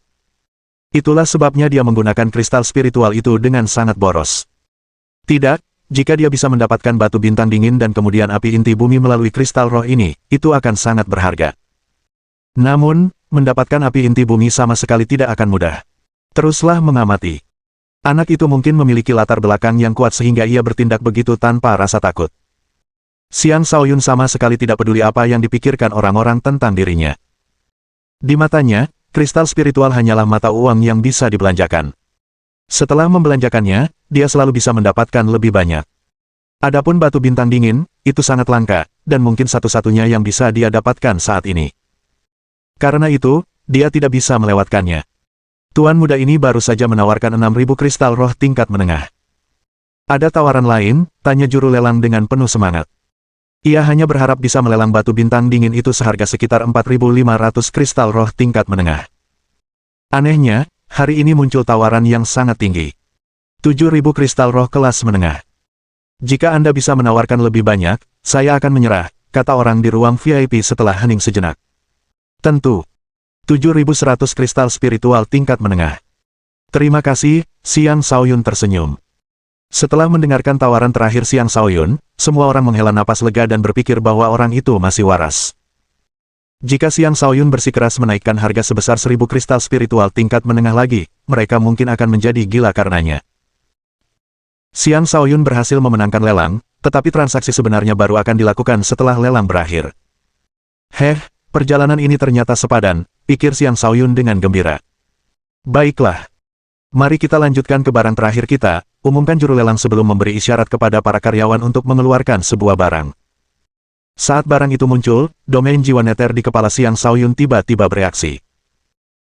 Itulah sebabnya dia menggunakan kristal spiritual itu dengan sangat boros. Tidak, jika dia bisa mendapatkan batu bintang dingin dan kemudian api inti bumi melalui kristal roh ini, itu akan sangat berharga. Namun, mendapatkan api inti bumi sama sekali tidak akan mudah. Teruslah mengamati. Anak itu mungkin memiliki latar belakang yang kuat sehingga ia bertindak begitu tanpa rasa takut. Xiang Shaoyun sama sekali tidak peduli apa yang dipikirkan orang-orang tentang dirinya. Di matanya, kristal spiritual hanyalah mata uang yang bisa dibelanjakan. Setelah membelanjakannya, dia selalu bisa mendapatkan lebih banyak. Adapun batu bintang dingin, itu sangat langka, dan mungkin satu-satunya yang bisa dia dapatkan saat ini. Karena itu, dia tidak bisa melewatkannya. Tuan muda ini baru saja menawarkan 6.000 kristal roh tingkat menengah. Ada tawaran lain, tanya juru lelang dengan penuh semangat. Ia hanya berharap bisa melelang batu bintang dingin itu seharga sekitar 4.500 kristal roh tingkat menengah. Anehnya, hari ini muncul tawaran yang sangat tinggi. 7.000 kristal roh kelas menengah. Jika Anda bisa menawarkan lebih banyak, saya akan menyerah, kata orang di ruang VIP setelah hening sejenak. Tentu. 7.100 kristal spiritual tingkat menengah. Terima kasih, Xiang Shaoyun tersenyum. Setelah mendengarkan tawaran terakhir Xiang Shaoyun, semua orang menghela napas lega dan berpikir bahwa orang itu masih waras. Jika Xiang Shaoyun bersikeras menaikkan harga sebesar 1.000 kristal spiritual tingkat menengah lagi, mereka mungkin akan menjadi gila karenanya. Xiang Shaoyun berhasil memenangkan lelang, tetapi transaksi sebenarnya baru akan dilakukan setelah lelang berakhir. Perjalanan ini ternyata sepadan, pikir Xiang Shaoyun dengan gembira. Baiklah. Mari kita lanjutkan ke barang terakhir kita, umumkan juru lelang sebelum memberi isyarat kepada para karyawan untuk mengeluarkan sebuah barang. Saat barang itu muncul, domain jiwa neter di kepala Xiang Shaoyun tiba-tiba bereaksi.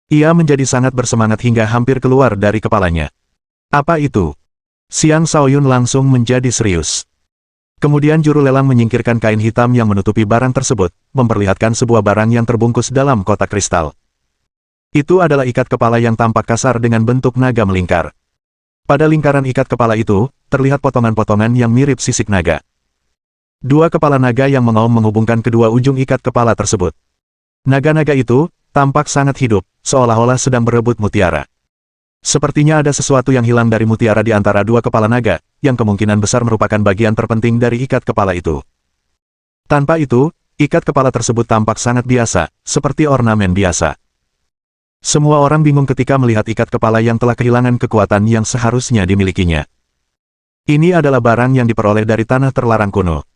Ia menjadi sangat bersemangat hingga hampir keluar dari kepalanya. Apa itu? Xiang Shaoyun langsung menjadi serius. Kemudian juru lelang menyingkirkan kain hitam yang menutupi barang tersebut, memperlihatkan sebuah barang yang terbungkus dalam kotak kristal. Itu adalah ikat kepala yang tampak kasar dengan bentuk naga melingkar. Pada lingkaran ikat kepala itu, terlihat potongan-potongan yang mirip sisik naga. Dua kepala naga yang mengaum menghubungkan kedua ujung ikat kepala tersebut. Naga-naga itu tampak sangat hidup, seolah-olah sedang berebut mutiara. Sepertinya ada sesuatu yang hilang dari mutiara di antara dua kepala naga, yang kemungkinan besar merupakan bagian terpenting dari ikat kepala itu. Tanpa itu, ikat kepala tersebut tampak sangat biasa, seperti ornamen biasa. Semua orang bingung ketika melihat ikat kepala yang telah kehilangan kekuatan yang seharusnya dimilikinya. Ini adalah barang yang diperoleh dari tanah terlarang kuno.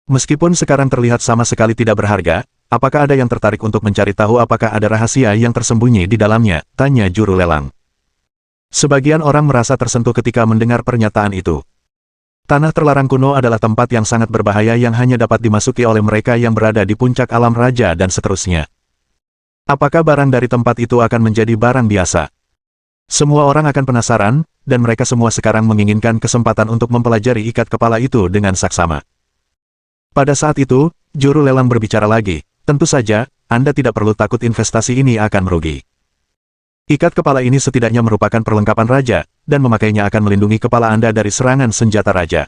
Meskipun sekarang terlihat sama sekali tidak berharga, apakah ada yang tertarik untuk mencari tahu apakah ada rahasia yang tersembunyi di dalamnya, tanya juru lelang. Sebagian orang merasa tersentuh ketika mendengar pernyataan itu. Tanah terlarang kuno adalah tempat yang sangat berbahaya yang hanya dapat dimasuki oleh mereka yang berada di puncak alam raja dan seterusnya. Apakah barang dari tempat itu akan menjadi barang biasa? Semua orang akan penasaran, dan mereka semua sekarang menginginkan kesempatan untuk mempelajari ikat kepala itu dengan saksama. Pada saat itu, juru lelang berbicara lagi, tentu saja, Anda tidak perlu takut investasi ini akan merugi. Ikat kepala ini setidaknya merupakan perlengkapan raja, dan memakainya akan melindungi kepala Anda dari serangan senjata raja.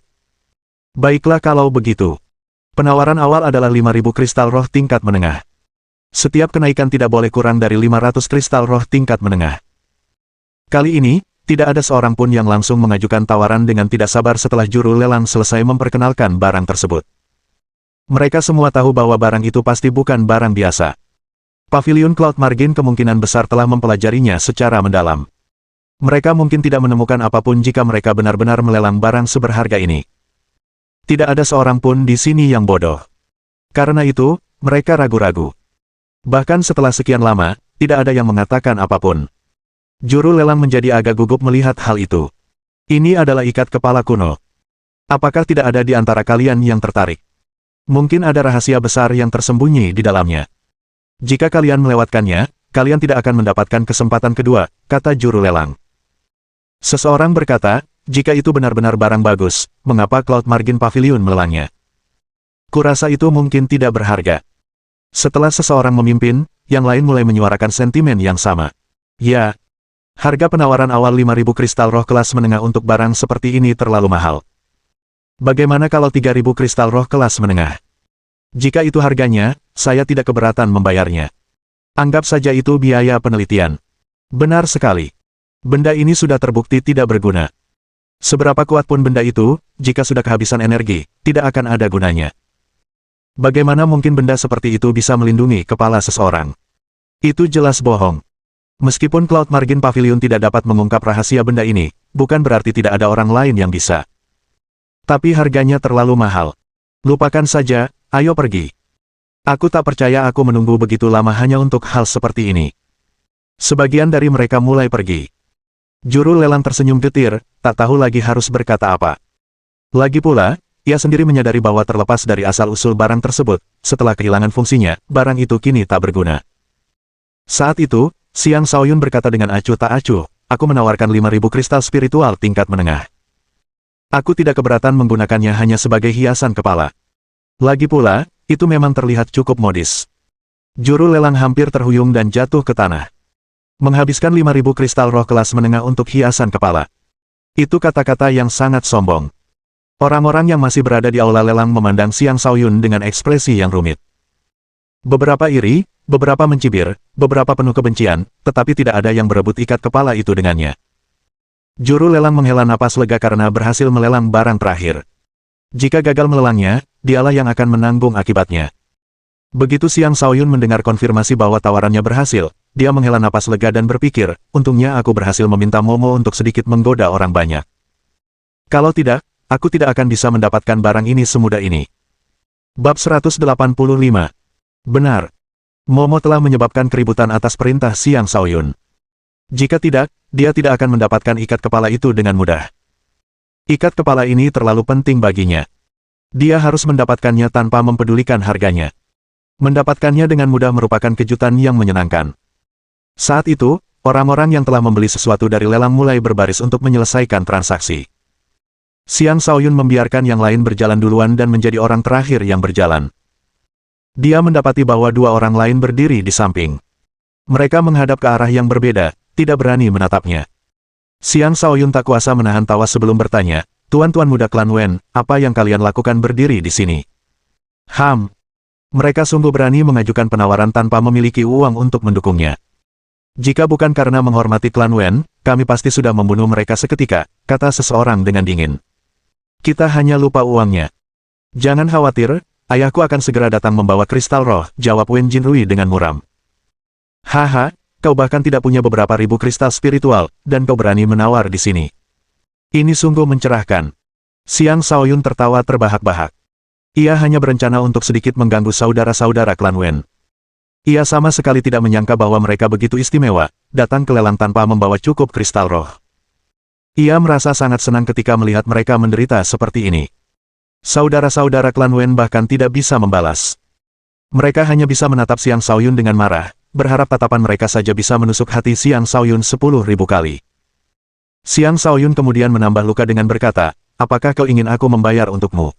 Baiklah kalau begitu. Penawaran awal adalah 5.000 kristal roh tingkat menengah. Setiap kenaikan tidak boleh kurang dari 500 kristal roh tingkat menengah. Kali ini, tidak ada seorang pun yang langsung mengajukan tawaran dengan tidak sabar setelah juru lelang selesai memperkenalkan barang tersebut. Mereka semua tahu bahwa barang itu pasti bukan barang biasa. Pavilion Cloud Margin kemungkinan besar telah mempelajarinya secara mendalam. Mereka mungkin tidak menemukan apapun jika mereka benar-benar melelang barang seberharga ini. Tidak ada seorang pun di sini yang bodoh. Karena itu, mereka ragu-ragu. Bahkan setelah sekian lama, tidak ada yang mengatakan apapun. Juru lelang menjadi agak gugup melihat hal itu. Ini adalah ikat kepala kuno. Apakah tidak ada di antara kalian yang tertarik? Mungkin ada rahasia besar yang tersembunyi di dalamnya. Jika kalian melewatkannya, kalian tidak akan mendapatkan kesempatan kedua, kata juru lelang. Seseorang berkata, jika itu benar-benar barang bagus, mengapa Cloud Margin Pavilion melelangnya? Kurasa itu mungkin tidak berharga. Setelah seseorang memimpin, yang lain mulai menyuarakan sentimen yang sama. Ya, harga penawaran awal 5.000 kristal roh kelas menengah untuk barang seperti ini terlalu mahal. Bagaimana kalau 3.000 kristal roh kelas menengah? Jika itu harganya, saya tidak keberatan membayarnya. Anggap saja itu biaya penelitian. Benar sekali. Benda ini sudah terbukti tidak berguna. Seberapa kuat pun benda itu, jika sudah kehabisan energi, tidak akan ada gunanya. Bagaimana mungkin benda seperti itu bisa melindungi kepala seseorang? Itu jelas bohong. Meskipun Cloud Margin Pavilion tidak dapat mengungkap rahasia benda ini, bukan berarti tidak ada orang lain yang bisa. Tapi harganya terlalu mahal. Lupakan saja, ayo pergi. Aku tak percaya aku menunggu begitu lama hanya untuk hal seperti ini. Sebagian dari mereka mulai pergi. Juru lelang tersenyum getir, tak tahu lagi harus berkata apa. Lagi pula, ia sendiri menyadari bahwa terlepas dari asal-usul barang tersebut, setelah kehilangan fungsinya, barang itu kini tak berguna. Saat itu, Xiang Shaoyun berkata dengan acuh tak acuh, aku menawarkan 5.000 kristal spiritual tingkat menengah. Aku tidak keberatan menggunakannya hanya sebagai hiasan kepala. Lagi pula, itu memang terlihat cukup modis. Juru lelang hampir terhuyung dan jatuh ke tanah. Menghabiskan 5.000 kristal roh kelas menengah untuk hiasan kepala. Itu kata-kata yang sangat sombong. Orang-orang yang masih berada di aula lelang memandang Xiang Shaoyun dengan ekspresi yang rumit. Beberapa iri, beberapa mencibir, beberapa penuh kebencian, tetapi tidak ada yang berebut ikat kepala itu dengannya. Juru lelang menghela napas lega karena berhasil melelang barang terakhir. Jika gagal melelangnya, dialah yang akan menanggung akibatnya. Begitu Xiang Shaoyun mendengar konfirmasi bahwa tawarannya berhasil, dia menghela napas lega dan berpikir, untungnya aku berhasil meminta Momo untuk sedikit menggoda orang banyak. Kalau tidak, aku tidak akan bisa mendapatkan barang ini semudah ini. Bab 185. Benar. Momo telah menyebabkan keributan atas perintah Xiang Shaoyun. Jika tidak, dia tidak akan mendapatkan ikat kepala itu dengan mudah. Ikat kepala ini terlalu penting baginya. Dia harus mendapatkannya tanpa mempedulikan harganya. Mendapatkannya dengan mudah merupakan kejutan yang menyenangkan. Saat itu, orang-orang yang telah membeli sesuatu dari lelang mulai berbaris untuk menyelesaikan transaksi. Xiang Shaoyun membiarkan yang lain berjalan duluan dan menjadi orang terakhir yang berjalan. Dia mendapati bahwa dua orang lain berdiri di samping. Mereka menghadap ke arah yang berbeda, tidak berani menatapnya. Xiang Shaoyun tak kuasa menahan tawa sebelum bertanya, Tuan-tuan muda klan Wen, apa yang kalian lakukan berdiri di sini? Mereka sungguh berani mengajukan penawaran tanpa memiliki uang untuk mendukungnya. Jika bukan karena menghormati klan Wen, kami pasti sudah membunuh mereka seketika, kata seseorang dengan dingin. Kita hanya lupa uangnya. Jangan khawatir, ayahku akan segera datang membawa kristal roh, jawab Wen Jinrui dengan muram. Haha, kau bahkan tidak punya beberapa ribu kristal spiritual, dan kau berani menawar di sini. Ini sungguh mencerahkan. Xiang Shaoyun tertawa terbahak-bahak. Ia hanya berencana untuk sedikit mengganggu saudara-saudara klan Wen. Ia sama sekali tidak menyangka bahwa mereka begitu istimewa, datang ke lelang tanpa membawa cukup kristal roh. Ia merasa sangat senang ketika melihat mereka menderita seperti ini. Saudara-saudara klan Wen bahkan tidak bisa membalas. Mereka hanya bisa menatap Xiang Shaoyun dengan marah, berharap tatapan mereka saja bisa menusuk hati Xiang Shaoyun 10.000 kali. Xiang Shaoyun kemudian menambah luka dengan berkata, apakah kau ingin aku membayar untukmu?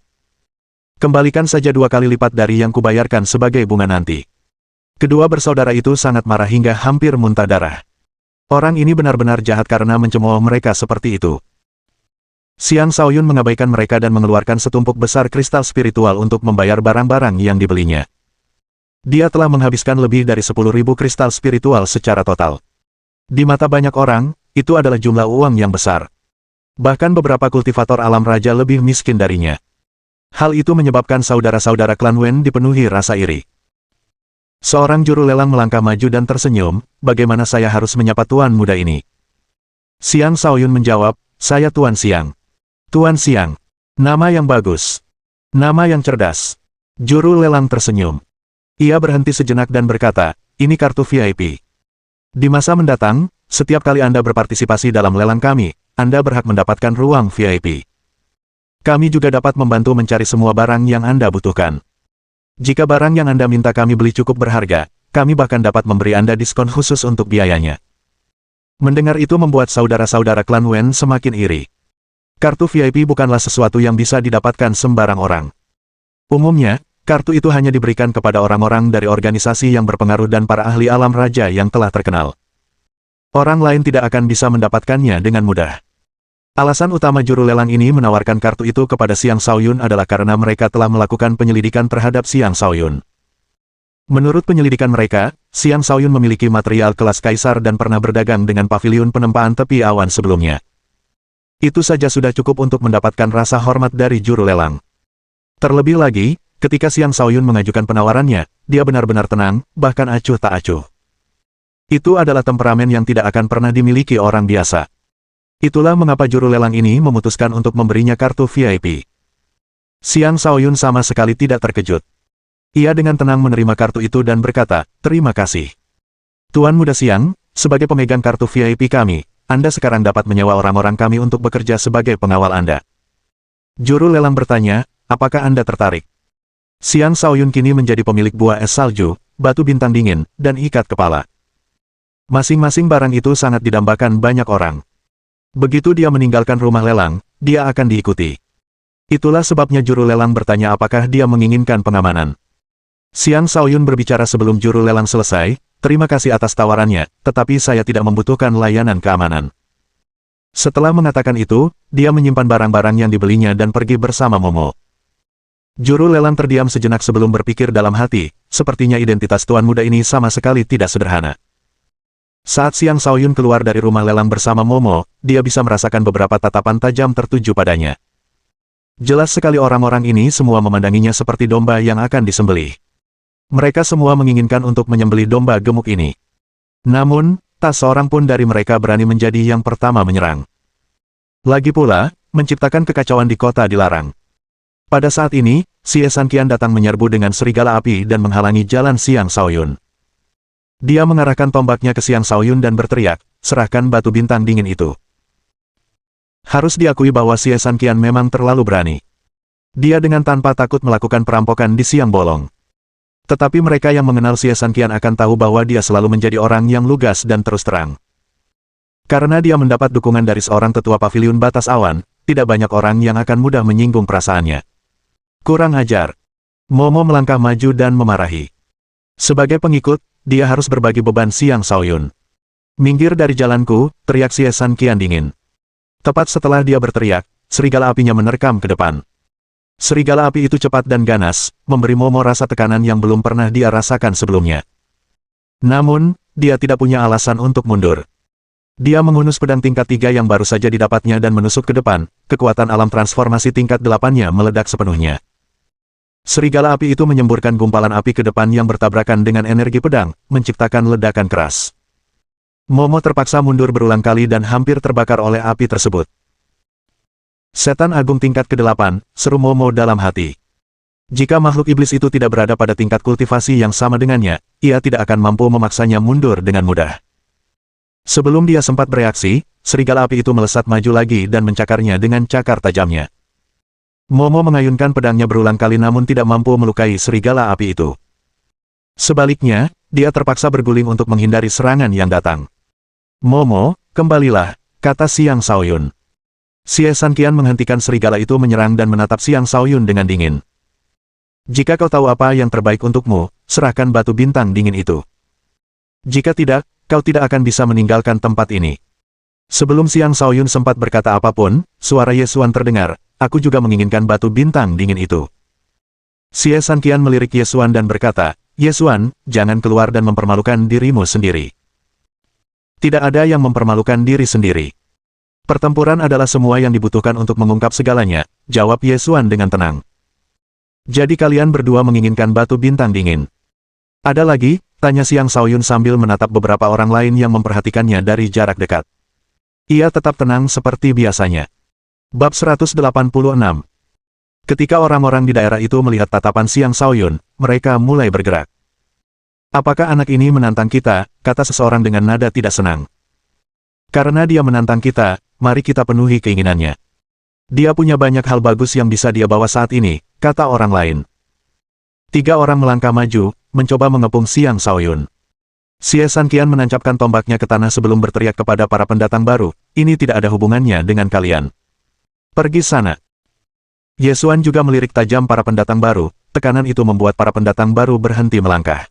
Kembalikan saja 2 kali lipat dari yang kubayarkan sebagai bunga nanti. Kedua bersaudara itu sangat marah hingga hampir muntah darah. Orang ini benar-benar jahat karena mencemooh mereka seperti itu. Xiang Shaoyun mengabaikan mereka dan mengeluarkan setumpuk besar kristal spiritual untuk membayar barang-barang yang dibelinya. Dia telah menghabiskan lebih dari 10.000 kristal spiritual secara total. Di mata banyak orang, itu adalah jumlah uang yang besar. Bahkan beberapa kultivator alam raja lebih miskin darinya. Hal itu menyebabkan saudara-saudara klan Wen dipenuhi rasa iri. Seorang juru lelang melangkah maju dan tersenyum, bagaimana saya harus menyapa tuan muda ini? Xiang Shaoyun menjawab, saya Tuan Xiang. Tuan Xiang. Nama yang bagus. Nama yang cerdas. Juru lelang tersenyum. Ia berhenti sejenak dan berkata, ini kartu VIP. Di masa mendatang, setiap kali Anda berpartisipasi dalam lelang kami, Anda berhak mendapatkan ruang VIP. Kami juga dapat membantu mencari semua barang yang Anda butuhkan. Jika barang yang Anda minta kami beli cukup berharga, kami bahkan dapat memberi Anda diskon khusus untuk biayanya. Mendengar itu membuat saudara-saudara klan Wen semakin iri. Kartu VIP bukanlah sesuatu yang bisa didapatkan sembarang orang. Umumnya, kartu itu hanya diberikan kepada orang-orang dari organisasi yang berpengaruh dan para ahli alam raja yang telah terkenal. Orang lain tidak akan bisa mendapatkannya dengan mudah. Alasan utama juru lelang ini menawarkan kartu itu kepada Xiang Shaoyun adalah karena mereka telah melakukan penyelidikan terhadap Xiang Shaoyun. Menurut penyelidikan mereka, Xiang Shaoyun memiliki material kelas kaisar dan pernah berdagang dengan paviliun penempaan tepi awan sebelumnya. Itu saja sudah cukup untuk mendapatkan rasa hormat dari juru lelang. Terlebih lagi, ketika Xiang Shaoyun mengajukan penawarannya, dia benar-benar tenang, bahkan acuh tak acuh. Itu adalah temperamen yang tidak akan pernah dimiliki orang biasa. Itulah mengapa juru lelang ini memutuskan untuk memberinya kartu VIP. Xiang Shaoyun sama sekali tidak terkejut. Ia dengan tenang menerima kartu itu dan berkata, terima kasih. Tuan Muda Xiang, sebagai pemegang kartu VIP kami, Anda sekarang dapat menyewa orang-orang kami untuk bekerja sebagai pengawal Anda. Juru lelang bertanya, apakah Anda tertarik? Xiang Shaoyun kini menjadi pemilik buah es salju, batu bintang dingin, dan ikat kepala. Masing-masing barang itu sangat didambakan banyak orang. Begitu dia meninggalkan rumah lelang, dia akan diikuti. Itulah sebabnya juru lelang bertanya apakah dia menginginkan pengamanan. Xiang Shaoyun berbicara sebelum juru lelang selesai, terima kasih atas tawarannya, tetapi saya tidak membutuhkan layanan keamanan. Setelah mengatakan itu, dia menyimpan barang-barang yang dibelinya dan pergi bersama Momo. Juru lelang terdiam sejenak sebelum berpikir dalam hati, sepertinya identitas tuan muda ini sama sekali tidak sederhana. Saat Xiang Shaoyun keluar dari rumah lelang bersama Momo, dia bisa merasakan beberapa tatapan tajam tertuju padanya. Jelas sekali orang-orang ini semua memandanginya seperti domba yang akan disembelih. Mereka semua menginginkan untuk menyembelih domba gemuk ini. Namun, tak seorang pun dari mereka berani menjadi yang pertama menyerang. Lagi pula, menciptakan kekacauan di kota dilarang. Pada saat ini, Xie Sanqian datang menyerbu dengan serigala api dan menghalangi jalan Xiang Shaoyun. Dia mengarahkan tombaknya ke Xiang Shaoyun dan berteriak, serahkan batu bintang dingin itu. Harus diakui bahwa Xie Sanqian memang terlalu berani. Dia dengan tanpa takut melakukan perampokan di siang bolong. Tetapi mereka yang mengenal Xie Sanqian akan tahu bahwa dia selalu menjadi orang yang lugas dan terus terang. Karena dia mendapat dukungan dari seorang tetua paviliun batas awan, tidak banyak orang yang akan mudah menyinggung perasaannya. Kurang ajar. Momo melangkah maju dan memarahi. Sebagai pengikut, dia harus berbagi beban Xiang Shaoyun. Minggir dari jalanku, teriak Xie Sanqian dingin. Tepat setelah dia berteriak, serigala apinya menerkam ke depan. Serigala api itu cepat dan ganas, memberi Momo rasa tekanan yang belum pernah dia rasakan sebelumnya. Namun, dia tidak punya alasan untuk mundur. Dia menghunus pedang tingkat 3 yang baru saja didapatnya dan menusuk ke depan, kekuatan alam transformasi tingkat 8-nya meledak sepenuhnya. Serigala api itu menyemburkan gumpalan api ke depan yang bertabrakan dengan energi pedang, menciptakan ledakan keras. Momo terpaksa mundur berulang kali dan hampir terbakar oleh api tersebut. Setan agung tingkat ke-8, seru Momo dalam hati. Jika makhluk iblis itu tidak berada pada tingkat kultivasi yang sama dengannya, ia tidak akan mampu memaksanya mundur dengan mudah. Sebelum dia sempat bereaksi, serigala api itu melesat maju lagi dan mencakarnya dengan cakar tajamnya. Momo mengayunkan pedangnya berulang kali namun tidak mampu melukai serigala api itu. Sebaliknya, dia terpaksa berguling untuk menghindari serangan yang datang. Momo, kembalilah, kata Xiang Shaoyun. Xie Sanqian menghentikan serigala itu menyerang dan menatap Xiang Shaoyun dengan dingin. Jika kau tahu apa yang terbaik untukmu, serahkan batu bintang dingin itu. Jika tidak, kau tidak akan bisa meninggalkan tempat ini. Sebelum Xiang Shaoyun sempat berkata apapun, suara Ye Xuan terdengar, aku juga menginginkan batu bintang dingin itu. Xie Sanqian melirik Ye Xuan dan berkata, Ye Xuan, jangan keluar dan mempermalukan dirimu sendiri. Tidak ada yang mempermalukan diri sendiri. Pertempuran adalah semua yang dibutuhkan untuk mengungkap segalanya, jawab Ye Xuan dengan tenang. Jadi kalian berdua menginginkan batu bintang dingin. Ada lagi? Tanya Xiang Shaoyun sambil menatap beberapa orang lain yang memperhatikannya dari jarak dekat. Ia tetap tenang seperti biasanya. Bab 186. Ketika orang-orang di daerah itu melihat tatapan Xiang Shaoyun, mereka mulai bergerak. Apakah anak ini menantang kita? Kata seseorang dengan nada tidak senang. Karena dia menantang kita, mari kita penuhi keinginannya. Dia punya banyak hal bagus yang bisa dia bawa saat ini, kata orang lain. 3 orang melangkah maju, mencoba mengepung Xiang Shaoyun. Xie Sanqian menancapkan tombaknya ke tanah sebelum berteriak kepada para pendatang baru, ini tidak ada hubungannya dengan kalian. Pergi sana. Ye Xuan juga melirik tajam para pendatang baru, tekanan itu membuat para pendatang baru berhenti melangkah.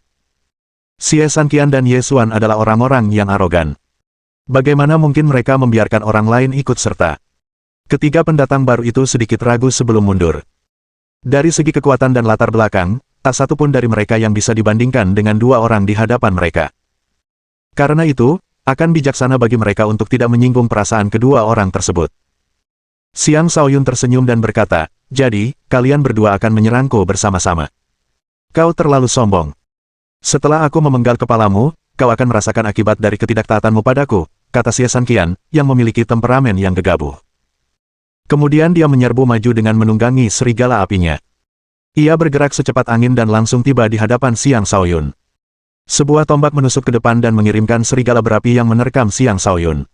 Xie Sanqian dan Ye Xuan adalah orang-orang yang arogan. Bagaimana mungkin mereka membiarkan orang lain ikut serta? Ketiga pendatang baru itu sedikit ragu sebelum mundur. Dari segi kekuatan dan latar belakang, tak satu pun dari mereka yang bisa dibandingkan dengan 2 orang di hadapan mereka. Karena itu, akan bijaksana bagi mereka untuk tidak menyinggung perasaan kedua orang tersebut. Xiang Shaoyun tersenyum dan berkata, jadi, kalian berdua akan menyerangku bersama-sama. Kau terlalu sombong. Setelah aku memenggal kepalamu, kau akan merasakan akibat dari ketidaktaatanmu padaku, kata Xie Sanqian, yang memiliki temperamen yang gegabah. Kemudian dia menyerbu maju dengan menunggangi serigala apinya. Ia bergerak secepat angin dan langsung tiba di hadapan Xiang Shaoyun. Sebuah tombak menusuk ke depan dan mengirimkan serigala berapi yang menerkam Xiang Shaoyun.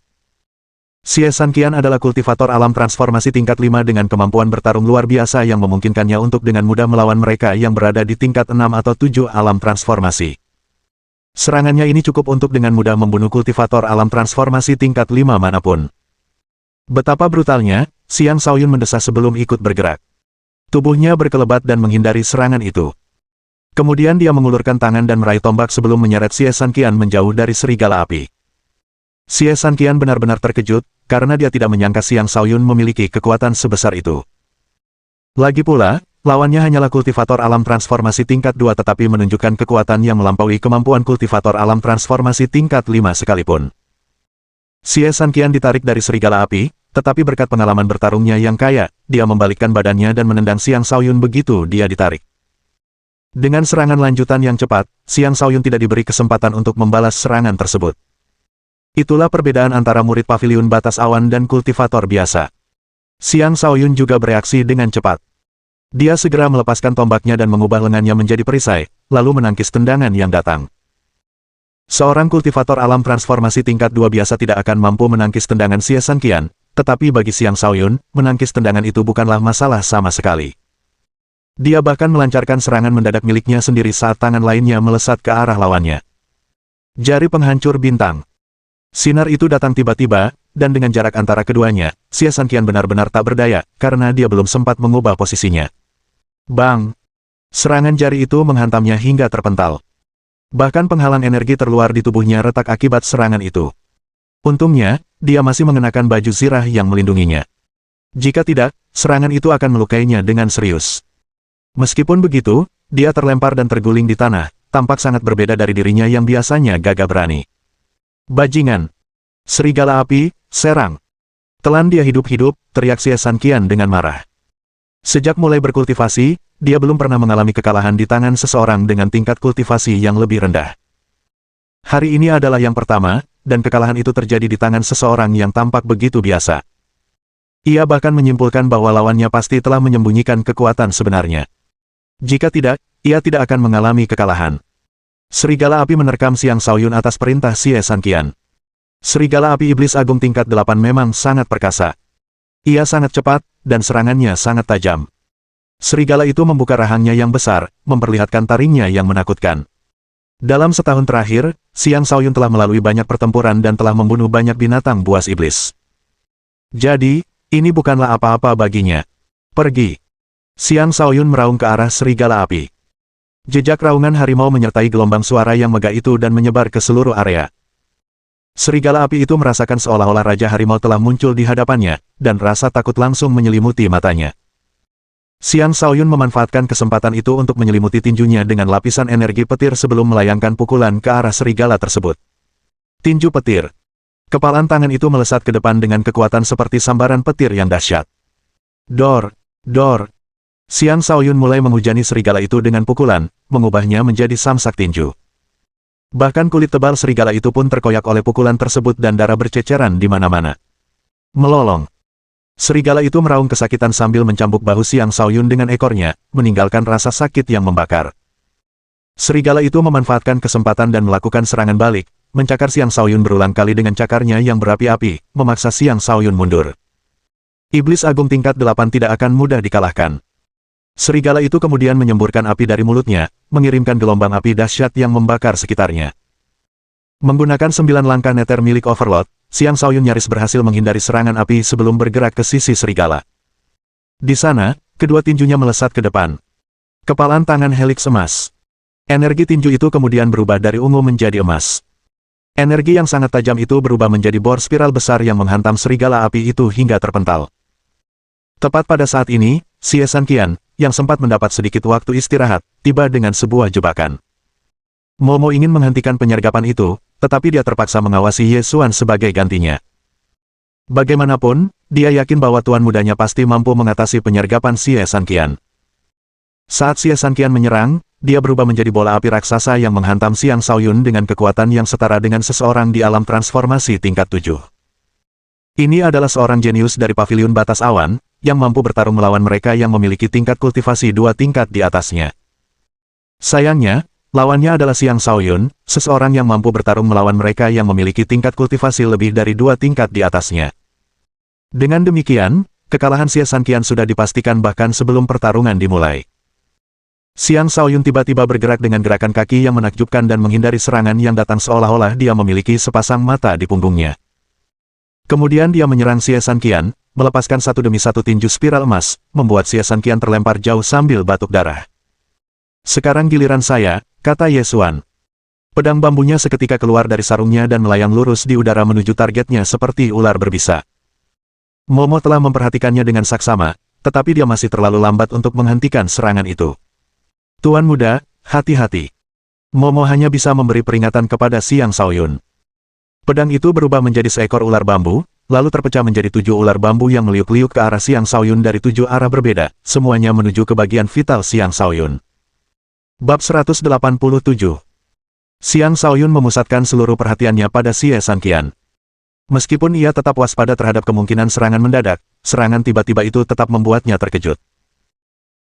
Xie Sanqian adalah kultivator alam transformasi tingkat 5 dengan kemampuan bertarung luar biasa yang memungkinkannya untuk dengan mudah melawan mereka yang berada di tingkat 6 atau 7 alam transformasi. Serangannya ini cukup untuk dengan mudah membunuh kultivator alam transformasi tingkat 5 manapun. Betapa brutalnya, Xiang Shaoyun mendesah sebelum ikut bergerak. Tubuhnya berkelebat dan menghindari serangan itu. Kemudian dia mengulurkan tangan dan meraih tombak sebelum menyeret Xie Sanqian menjauh dari serigala api. Xie Sanqian benar-benar terkejut, karena dia tidak menyangka Xiang Shaoyun memiliki kekuatan sebesar itu. Lagi pula, lawannya hanyalah kultivator alam transformasi tingkat 2 tetapi menunjukkan kekuatan yang melampaui kemampuan kultivator alam transformasi tingkat 5 sekalipun. Xie Sanqian ditarik dari serigala api, tetapi berkat pengalaman bertarungnya yang kaya, dia membalikkan badannya dan menendang Xiang Shaoyun begitu dia ditarik. Dengan serangan lanjutan yang cepat, Xiang Shaoyun tidak diberi kesempatan untuk membalas serangan tersebut. Itulah perbedaan antara murid paviliun batas awan dan kultivator biasa. Xiang Shaoyun juga bereaksi dengan cepat. Dia segera melepaskan tombaknya dan mengubah lengannya menjadi perisai, lalu menangkis tendangan yang datang. Seorang kultivator alam transformasi tingkat 2 biasa tidak akan mampu menangkis tendangan Xie Sanqian, tetapi bagi Xiang Shaoyun, menangkis tendangan itu bukanlah masalah sama sekali. Dia bahkan melancarkan serangan mendadak miliknya sendiri saat tangan lainnya melesat ke arah lawannya. Jari penghancur bintang. Sinar itu datang tiba-tiba, dan dengan jarak antara keduanya, Xie Sanqian benar-benar tak berdaya, karena dia belum sempat mengubah posisinya. Bang! Serangan jari itu menghantamnya hingga terpental. Bahkan penghalang energi terluar di tubuhnya retak akibat serangan itu. Untungnya, dia masih mengenakan baju zirah yang melindunginya. Jika tidak, serangan itu akan melukainya dengan serius. Meskipun begitu, dia terlempar dan terguling di tanah, tampak sangat berbeda dari dirinya yang biasanya gagah berani. Bajingan! Serigala api, serang! Telan dia hidup-hidup, teriak Xie Sanqian dengan marah. Sejak mulai berkultivasi, dia belum pernah mengalami kekalahan di tangan seseorang dengan tingkat kultivasi yang lebih rendah. Hari ini adalah yang pertama, dan kekalahan itu terjadi di tangan seseorang yang tampak begitu biasa. Ia bahkan menyimpulkan bahwa lawannya pasti telah menyembunyikan kekuatan sebenarnya. Jika tidak, ia tidak akan mengalami kekalahan. Serigala api menerkam Xiang Shaoyun atas perintah Xie Sanqian. Serigala api iblis agung tingkat 8 memang sangat perkasa. Ia sangat cepat, dan serangannya sangat tajam. Serigala itu membuka rahangnya yang besar, memperlihatkan taringnya yang menakutkan. Dalam setahun terakhir, Xiang Shaoyun telah melalui banyak pertempuran dan telah membunuh banyak binatang buas iblis. Jadi, ini bukanlah apa-apa baginya. Pergi. Xiang Shaoyun meraung ke arah serigala api. Jejak raungan harimau menyertai gelombang suara yang megah itu dan menyebar ke seluruh area. Serigala api itu merasakan seolah-olah Raja Harimau telah muncul di hadapannya, dan rasa takut langsung menyelimuti matanya. Xiang Shaoyun memanfaatkan kesempatan itu untuk menyelimuti tinjunya dengan lapisan energi petir sebelum melayangkan pukulan ke arah serigala tersebut. Tinju petir. Kepalan tangan itu melesat ke depan dengan kekuatan seperti sambaran petir yang dahsyat. Dor, dor. Xiang Shaoyun mulai menghujani serigala itu dengan pukulan, mengubahnya menjadi samsak tinju. Bahkan kulit tebal serigala itu pun terkoyak oleh pukulan tersebut dan darah berceceran di mana-mana. Melolong. Serigala itu meraung kesakitan sambil mencambuk bahu Xiang Shaoyun dengan ekornya, meninggalkan rasa sakit yang membakar. Serigala itu memanfaatkan kesempatan dan melakukan serangan balik, mencakar Xiang Shaoyun berulang kali dengan cakarnya yang berapi-api, memaksa Xiang Shaoyun mundur. Iblis Agung tingkat 8 tidak akan mudah dikalahkan. Serigala itu kemudian menyemburkan api dari mulutnya, mengirimkan gelombang api dahsyat yang membakar sekitarnya. Menggunakan 9 langkah neter milik Overlord, Xiang Shaoyun nyaris berhasil menghindari serangan api sebelum bergerak ke sisi serigala. Di sana, kedua tinjunya melesat ke depan. Kepalan tangan helix emas. Energi tinju itu kemudian berubah dari ungu menjadi emas. Energi yang sangat tajam itu berubah menjadi bor spiral besar yang menghantam serigala api itu hingga terpental. Tepat pada saat ini, Xie Sanqian, yang sempat mendapat sedikit waktu istirahat, tiba dengan sebuah jebakan. Momo ingin menghentikan penyergapan itu, tetapi dia terpaksa mengawasi Ye Xuan sebagai gantinya. Bagaimanapun, dia yakin bahwa tuan mudanya pasti mampu mengatasi penyergapan Xie Sanqian. Saat Xie Sanqian menyerang, dia berubah menjadi bola api raksasa yang menghantam Xiang Shaoyun dengan kekuatan yang setara dengan seseorang di alam transformasi tingkat 7. Ini adalah seorang jenius dari paviliun batas awan, yang mampu bertarung melawan mereka yang memiliki tingkat kultivasi 2 tingkat di atasnya. Sayangnya, lawannya adalah Xiang Shaoyun, seseorang yang mampu bertarung melawan mereka yang memiliki tingkat kultivasi lebih dari 2 tingkat di atasnya. Dengan demikian, kekalahan Xie Sanqian sudah dipastikan bahkan sebelum pertarungan dimulai. Xiang Shaoyun tiba-tiba bergerak dengan gerakan kaki yang menakjubkan dan menghindari serangan yang datang seolah-olah dia memiliki sepasang mata di punggungnya. Kemudian dia menyerang Xie Sanqian, melepaskan satu demi satu tinju spiral emas, membuat Xie Sanqian terlempar jauh sambil batuk darah. Sekarang giliran saya, kata Ye Xuan. Pedang bambunya seketika keluar dari sarungnya dan melayang lurus di udara menuju targetnya seperti ular berbisa. Momo telah memperhatikannya dengan saksama, tetapi dia masih terlalu lambat untuk menghentikan serangan itu. Tuan muda, hati-hati. Momo hanya bisa memberi peringatan kepada Xiang Shaoyun. Pedang itu berubah menjadi seekor ular bambu, lalu terpecah menjadi 7 ular bambu yang meliuk-liuk ke arah Xiang Shaoyun dari 7 arah berbeda, semuanya menuju ke bagian vital Xiang Shaoyun. Bab 187. Xiang Shaoyun memusatkan seluruh perhatiannya pada Xie Sanqian. Meskipun ia tetap waspada terhadap kemungkinan serangan mendadak, serangan tiba-tiba itu tetap membuatnya terkejut.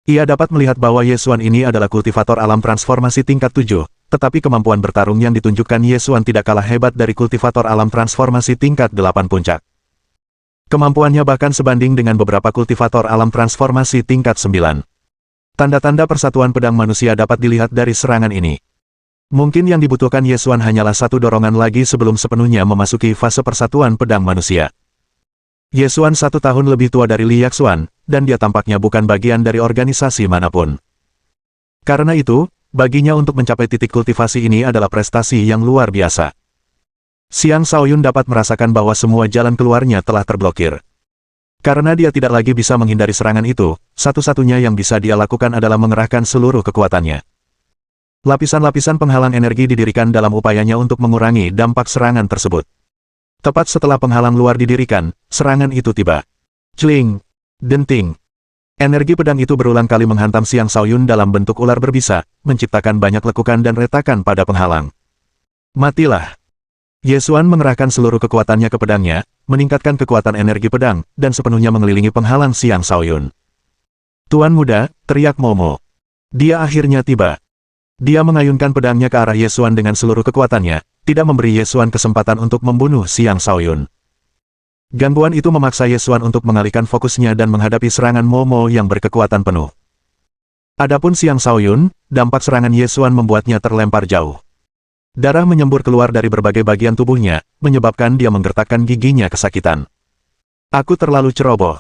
Ia dapat melihat bahwa Ye Xuan ini adalah kultivator alam transformasi tingkat 7, tetapi kemampuan bertarung yang ditunjukkan Ye Xuan tidak kalah hebat dari kultivator alam transformasi tingkat 8 puncak. Kemampuannya bahkan sebanding dengan beberapa kultivator alam transformasi tingkat 9. Tanda-tanda persatuan pedang manusia dapat dilihat dari serangan ini. Mungkin yang dibutuhkan Ye Xuan hanyalah satu dorongan lagi sebelum sepenuhnya memasuki fase persatuan pedang manusia. Ye Xuan 1 tahun lebih tua dari Li Yaxuan, dan dia tampaknya bukan bagian dari organisasi manapun. Karena itu, baginya untuk mencapai titik kultivasi ini adalah prestasi yang luar biasa. Xiang Shaoyun dapat merasakan bahwa semua jalan keluarnya telah terblokir. Karena dia tidak lagi bisa menghindari serangan itu, satu-satunya yang bisa dia lakukan adalah mengerahkan seluruh kekuatannya. Lapisan-lapisan penghalang energi didirikan dalam upayanya untuk mengurangi dampak serangan tersebut. Tepat setelah penghalang luar didirikan, serangan itu tiba. Cling! Denting! Energi pedang itu berulang kali menghantam Xiang Shaoyun dalam bentuk ular berbisa, menciptakan banyak lekukan dan retakan pada penghalang. Matilah! Ye Xuan mengerahkan seluruh kekuatannya ke pedangnya, meningkatkan kekuatan energi pedang, dan sepenuhnya mengelilingi penghalang Xiang Shaoyun. Tuan muda, teriak Momo. Dia akhirnya tiba. Dia mengayunkan pedangnya ke arah Ye Xuan dengan seluruh kekuatannya, tidak memberi Ye Xuan kesempatan untuk membunuh Xiang Shaoyun. Gangguan itu memaksa Ye Xuan untuk mengalihkan fokusnya dan menghadapi serangan Momo yang berkekuatan penuh. Adapun Xiang Shaoyun, dampak serangan Ye Xuan membuatnya terlempar jauh. Darah menyembur keluar dari berbagai bagian tubuhnya, menyebabkan dia menggertakkan giginya kesakitan. Aku terlalu ceroboh.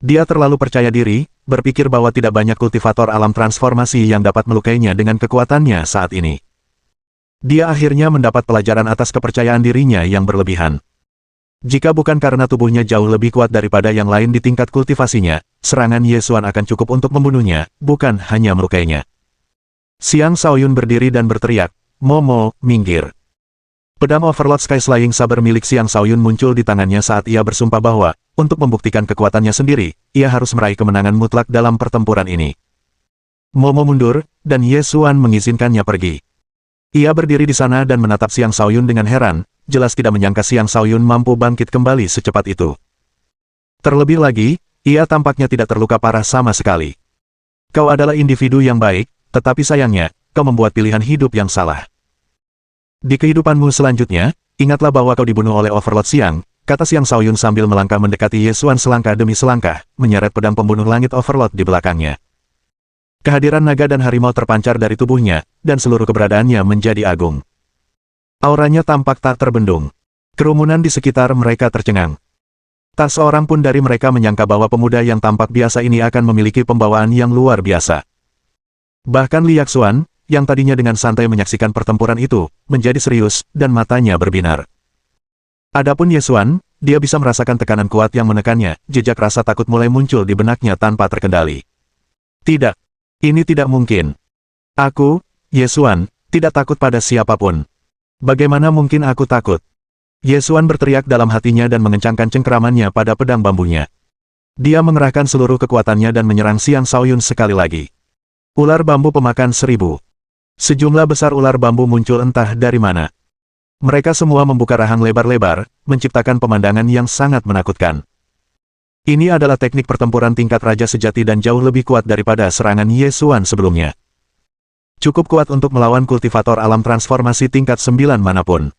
Dia terlalu percaya diri, berpikir bahwa tidak banyak kultivator alam transformasi yang dapat melukainya dengan kekuatannya saat ini. Dia akhirnya mendapat pelajaran atas kepercayaan dirinya yang berlebihan. Jika bukan karena tubuhnya jauh lebih kuat daripada yang lain di tingkat kultivasinya, serangan Ye Xuan akan cukup untuk membunuhnya, bukan hanya melukainya. Xiang Shaoyun berdiri dan berteriak, "Momo, minggir." Pedang Overlord Sky Slaying Saber milik Xiang Shaoyun muncul di tangannya saat ia bersumpah bahwa, untuk membuktikan kekuatannya sendiri, ia harus meraih kemenangan mutlak dalam pertempuran ini. Momo mundur, dan Ye Xuan mengizinkannya pergi. Ia berdiri di sana dan menatap Xiang Shaoyun dengan heran, jelas tidak menyangka Xiang Shaoyun mampu bangkit kembali secepat itu. Terlebih lagi, ia tampaknya tidak terluka parah sama sekali. Kau adalah individu yang baik, tetapi sayangnya, kau membuat pilihan hidup yang salah. Di kehidupanmu selanjutnya, ingatlah bahwa kau dibunuh oleh Overlord Xiang, kata Xiang Shaoyun sambil melangkah mendekati Ye Xuan selangkah demi selangkah, menyeret pedang pembunuh langit Overlord di belakangnya. Kehadiran naga dan harimau terpancar dari tubuhnya, dan seluruh keberadaannya menjadi agung. Auranya tampak tak terbendung. Kerumunan di sekitar mereka tercengang. Tak seorang pun dari mereka menyangka bahwa pemuda yang tampak biasa ini akan memiliki pembawaan yang luar biasa. Bahkan Li Yaxuan, yang tadinya dengan santai menyaksikan pertempuran itu, menjadi serius, dan matanya berbinar. Adapun Ye Xuan, dia bisa merasakan tekanan kuat yang menekannya, jejak rasa takut mulai muncul di benaknya tanpa terkendali. Tidak. Ini tidak mungkin. Aku, Ye Xuan, tidak takut pada siapapun. Bagaimana mungkin aku takut? Ye Xuan berteriak dalam hatinya dan mengencangkan cengkeramannya pada pedang bambunya. Dia mengerahkan seluruh kekuatannya dan menyerang Xiang Shaoyun sekali lagi. Ular bambu pemakan 1000. Sejumlah besar ular bambu muncul entah dari mana. Mereka semua membuka rahang lebar-lebar, menciptakan pemandangan yang sangat menakutkan. Ini adalah teknik pertempuran tingkat raja sejati dan jauh lebih kuat daripada serangan Ye Xuan sebelumnya. Cukup kuat untuk melawan kultivator alam transformasi tingkat 9 manapun.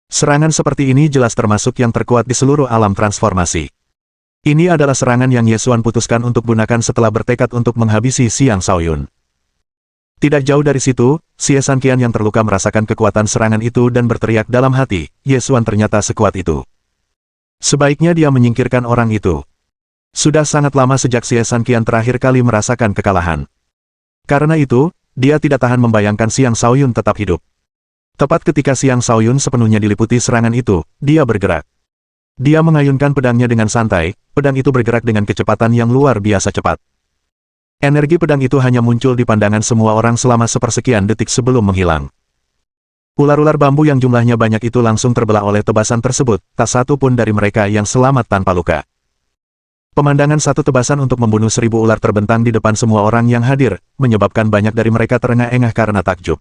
Serangan seperti ini jelas termasuk yang terkuat di seluruh alam transformasi. Ini adalah serangan yang Ye Xuan putuskan untuk gunakan setelah bertekad untuk menghabisi Xiang Shaoyun. Tidak jauh dari situ, Xie Sanqian yang terluka merasakan kekuatan serangan itu dan berteriak dalam hati, Ye Xuan ternyata sekuat itu. Sebaiknya dia menyingkirkan orang itu. Sudah sangat lama sejak Xie Sanqian terakhir kali merasakan kekalahan. Karena itu, dia tidak tahan membayangkan Xiang Shaoyun tetap hidup. Tepat ketika Xiang Shaoyun sepenuhnya diliputi serangan itu, dia bergerak. Dia mengayunkan pedangnya dengan santai, pedang itu bergerak dengan kecepatan yang luar biasa cepat. Energi pedang itu hanya muncul di pandangan semua orang selama sepersekian detik sebelum menghilang. Ular-ular bambu yang jumlahnya banyak itu langsung terbelah oleh tebasan tersebut, tak satu pun dari mereka yang selamat tanpa luka. Pemandangan satu tebasan untuk membunuh 1000 ular terbentang di depan semua orang yang hadir, menyebabkan banyak dari mereka terengah-engah karena takjub.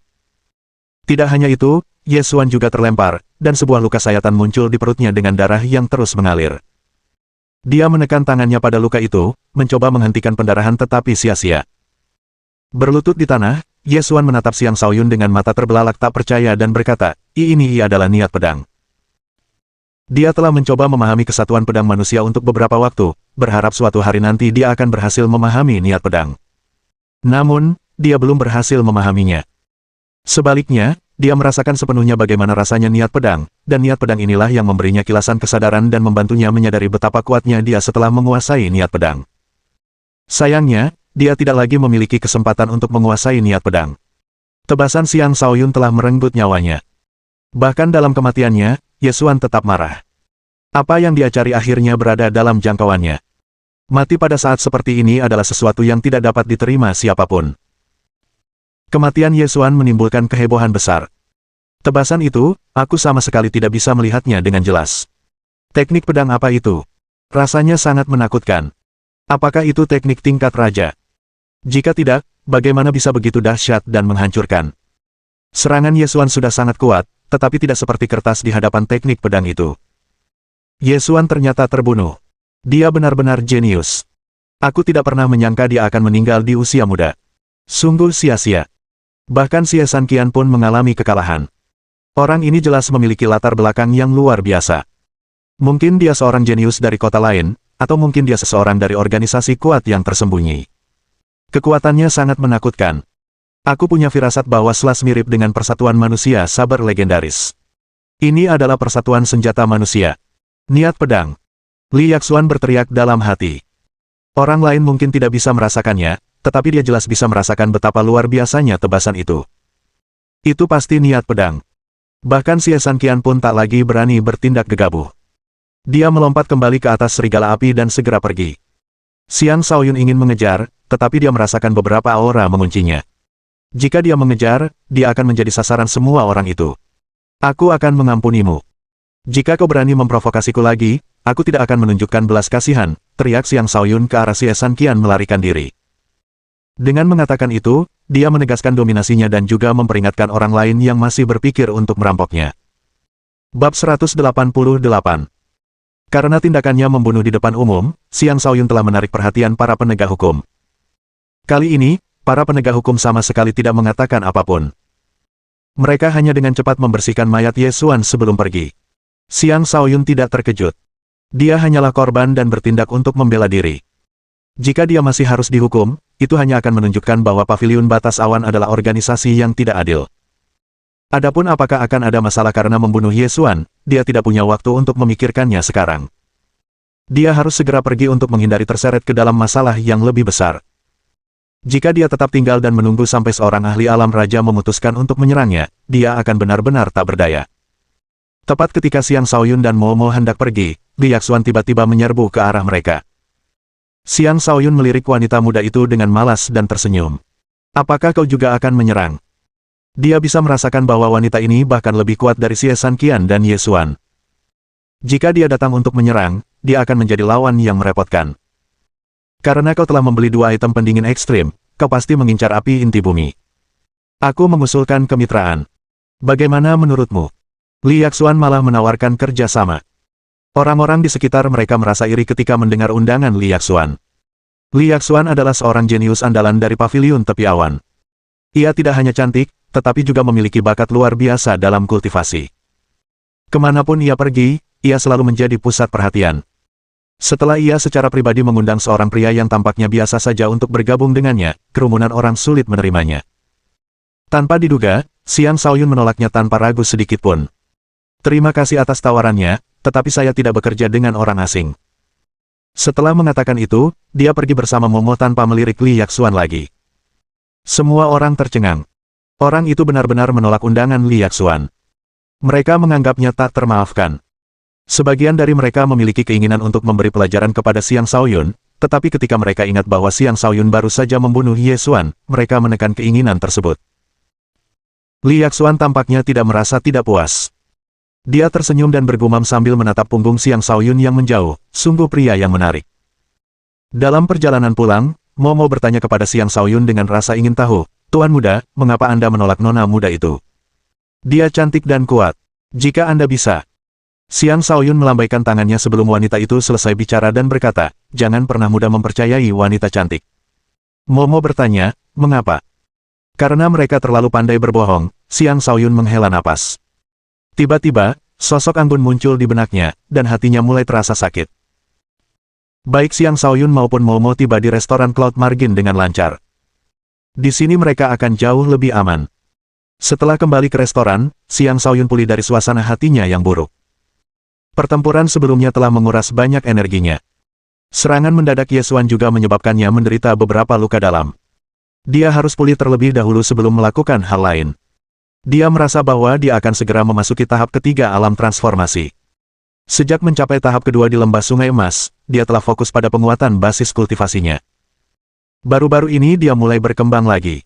Tidak hanya itu, Ye Xuan juga terlempar, dan sebuah luka sayatan muncul di perutnya dengan darah yang terus mengalir. Dia menekan tangannya pada luka itu, mencoba menghentikan pendarahan tetapi sia-sia. Berlutut di tanah, Ye Xuan menatap Xiang Shaoyun dengan mata terbelalak tak percaya dan berkata, ini adalah niat pedang. Dia telah mencoba memahami kesatuan pedang manusia untuk beberapa waktu, berharap suatu hari nanti dia akan berhasil memahami niat pedang. Namun, dia belum berhasil memahaminya. Sebaliknya, dia merasakan sepenuhnya bagaimana rasanya niat pedang, dan niat pedang inilah yang memberinya kilasan kesadaran dan membantunya menyadari betapa kuatnya dia setelah menguasai niat pedang. Sayangnya, dia tidak lagi memiliki kesempatan untuk menguasai niat pedang. Tebasan Xiang Shaoyun telah merenggut nyawanya. Bahkan dalam kematiannya, Ye Xuan tetap marah. Apa yang dia cari akhirnya berada dalam jangkauannya. Mati pada saat seperti ini adalah sesuatu yang tidak dapat diterima siapapun. Kematian Ye Xuan menimbulkan kehebohan besar. Tebasan itu, aku sama sekali tidak bisa melihatnya dengan jelas. Teknik pedang apa itu? Rasanya sangat menakutkan. Apakah itu teknik tingkat raja? Jika tidak, bagaimana bisa begitu dahsyat dan menghancurkan? Serangan Ye Xuan sudah sangat kuat, tetapi tidak seperti kertas di hadapan teknik pedang itu. Ye Xuan ternyata terbunuh. Dia benar-benar jenius. Aku tidak pernah menyangka dia akan meninggal di usia muda. Sungguh sia-sia. Bahkan Xie Sanqian pun mengalami kekalahan. Orang ini jelas memiliki latar belakang yang luar biasa. Mungkin dia seorang jenius dari kota lain, atau mungkin dia seseorang dari organisasi kuat yang tersembunyi. Kekuatannya sangat menakutkan. Aku punya firasat bahwa Slash mirip dengan persatuan manusia saber legendaris. Ini adalah persatuan senjata manusia. Niat pedang. Li Yaxuan berteriak dalam hati. Orang lain mungkin tidak bisa merasakannya, tetapi dia jelas bisa merasakan betapa luar biasanya tebasan itu. Itu pasti niat pedang. Bahkan Xie San Qian pun tak lagi berani bertindak gegabah. Dia melompat kembali ke atas serigala api dan segera pergi. Xiang Shaoyun ingin mengejar, tetapi dia merasakan beberapa aura menguncinya. Jika dia mengejar, dia akan menjadi sasaran semua orang itu. Aku akan mengampunimu. Jika kau berani memprovokasiku lagi, aku tidak akan menunjukkan belas kasihan, teriak Xiang Shaoyun ke arah Xie San Qian melarikan diri. Dengan mengatakan itu, dia menegaskan dominasinya dan juga memperingatkan orang lain yang masih berpikir untuk merampoknya. Bab 188. Karena tindakannya membunuh di depan umum, Xiang Shaoyun telah menarik perhatian para penegak hukum. Kali ini, para penegak hukum sama sekali tidak mengatakan apapun. Mereka hanya dengan cepat membersihkan mayat Ye Xuan sebelum pergi. Xiang Shaoyun tidak terkejut. Dia hanyalah korban dan bertindak untuk membela diri. Jika dia masih harus dihukum, itu hanya akan menunjukkan bahwa Paviliun Batas Awan adalah organisasi yang tidak adil. Adapun apakah akan ada masalah karena membunuh Ye Xuan, dia tidak punya waktu untuk memikirkannya sekarang. Dia harus segera pergi untuk menghindari terseret ke dalam masalah yang lebih besar. Jika dia tetap tinggal dan menunggu sampai seorang ahli alam raja memutuskan untuk menyerangnya, dia akan benar-benar tak berdaya. Tepat ketika Xiang Shaoyun dan Momo hendak pergi, Li Yaxuan tiba-tiba menyerbu ke arah mereka. Xiang Shaoyun melirik wanita muda itu dengan malas dan tersenyum. Apakah kau juga akan menyerang? Dia bisa merasakan bahwa wanita ini bahkan lebih kuat dari Xie San Qian dan Ye Xuan. Jika dia datang untuk menyerang, dia akan menjadi lawan yang merepotkan. Karena kau telah membeli 2 item pendingin ekstrim, kau pasti mengincar api inti bumi. Aku mengusulkan kemitraan. Bagaimana menurutmu? Li Yaxuan malah menawarkan kerjasama. Orang-orang di sekitar mereka merasa iri ketika mendengar undangan Li Yaxuan. Li Yaxuan adalah seorang jenius andalan dari Paviliun Tepi Awan. Ia tidak hanya cantik, tetapi juga memiliki bakat luar biasa dalam kultivasi. Kemanapun ia pergi, ia selalu menjadi pusat perhatian. Setelah ia secara pribadi mengundang seorang pria yang tampaknya biasa saja untuk bergabung dengannya, kerumunan orang sulit menerimanya. Tanpa diduga, Xiang Shaoyun menolaknya tanpa ragu sedikit pun. Terima kasih atas tawarannya, tetapi saya tidak bekerja dengan orang asing. Setelah mengatakan itu, dia pergi bersama Momo tanpa melirik Li Yaxuan lagi. Semua orang tercengang. Orang itu benar-benar menolak undangan Li Yaxuan. Mereka menganggapnya tak termaafkan. Sebagian dari mereka memiliki keinginan untuk memberi pelajaran kepada Xiang Shaoyun, tetapi ketika mereka ingat bahwa Xiang Shaoyun baru saja membunuh Ye Xuan, mereka menekan keinginan tersebut. Li Yaxuan tampaknya tidak merasa tidak puas. Dia tersenyum dan bergumam sambil menatap punggung Xiang Shaoyun yang menjauh, sungguh pria yang menarik. Dalam perjalanan pulang, Momo bertanya kepada Xiang Shaoyun dengan rasa ingin tahu, Tuan muda, mengapa Anda menolak nona muda itu? Dia cantik dan kuat. Jika Anda bisa. Xiang Shaoyun melambaikan tangannya sebelum wanita itu selesai bicara dan berkata, jangan pernah mudah mempercayai wanita cantik. Momo bertanya, mengapa? Karena mereka terlalu pandai berbohong. Xiang Shaoyun menghela napas. Tiba-tiba, sosok anggun muncul di benaknya, dan hatinya mulai terasa sakit. Baik Xiang Shaoyun maupun Momo tiba di restoran Cloud Margin dengan lancar. Di sini mereka akan jauh lebih aman. Setelah kembali ke restoran, Xiang Shaoyun pulih dari suasana hatinya yang buruk. Pertempuran sebelumnya telah menguras banyak energinya. Serangan mendadak Ye Xuan juga menyebabkannya menderita beberapa luka dalam. Dia harus pulih terlebih dahulu sebelum melakukan hal lain. Dia merasa bahwa dia akan segera memasuki tahap ketiga alam transformasi. Sejak mencapai tahap kedua di Lembah Sungai Emas, dia telah fokus pada penguatan basis kultivasinya. Baru-baru ini dia mulai berkembang lagi.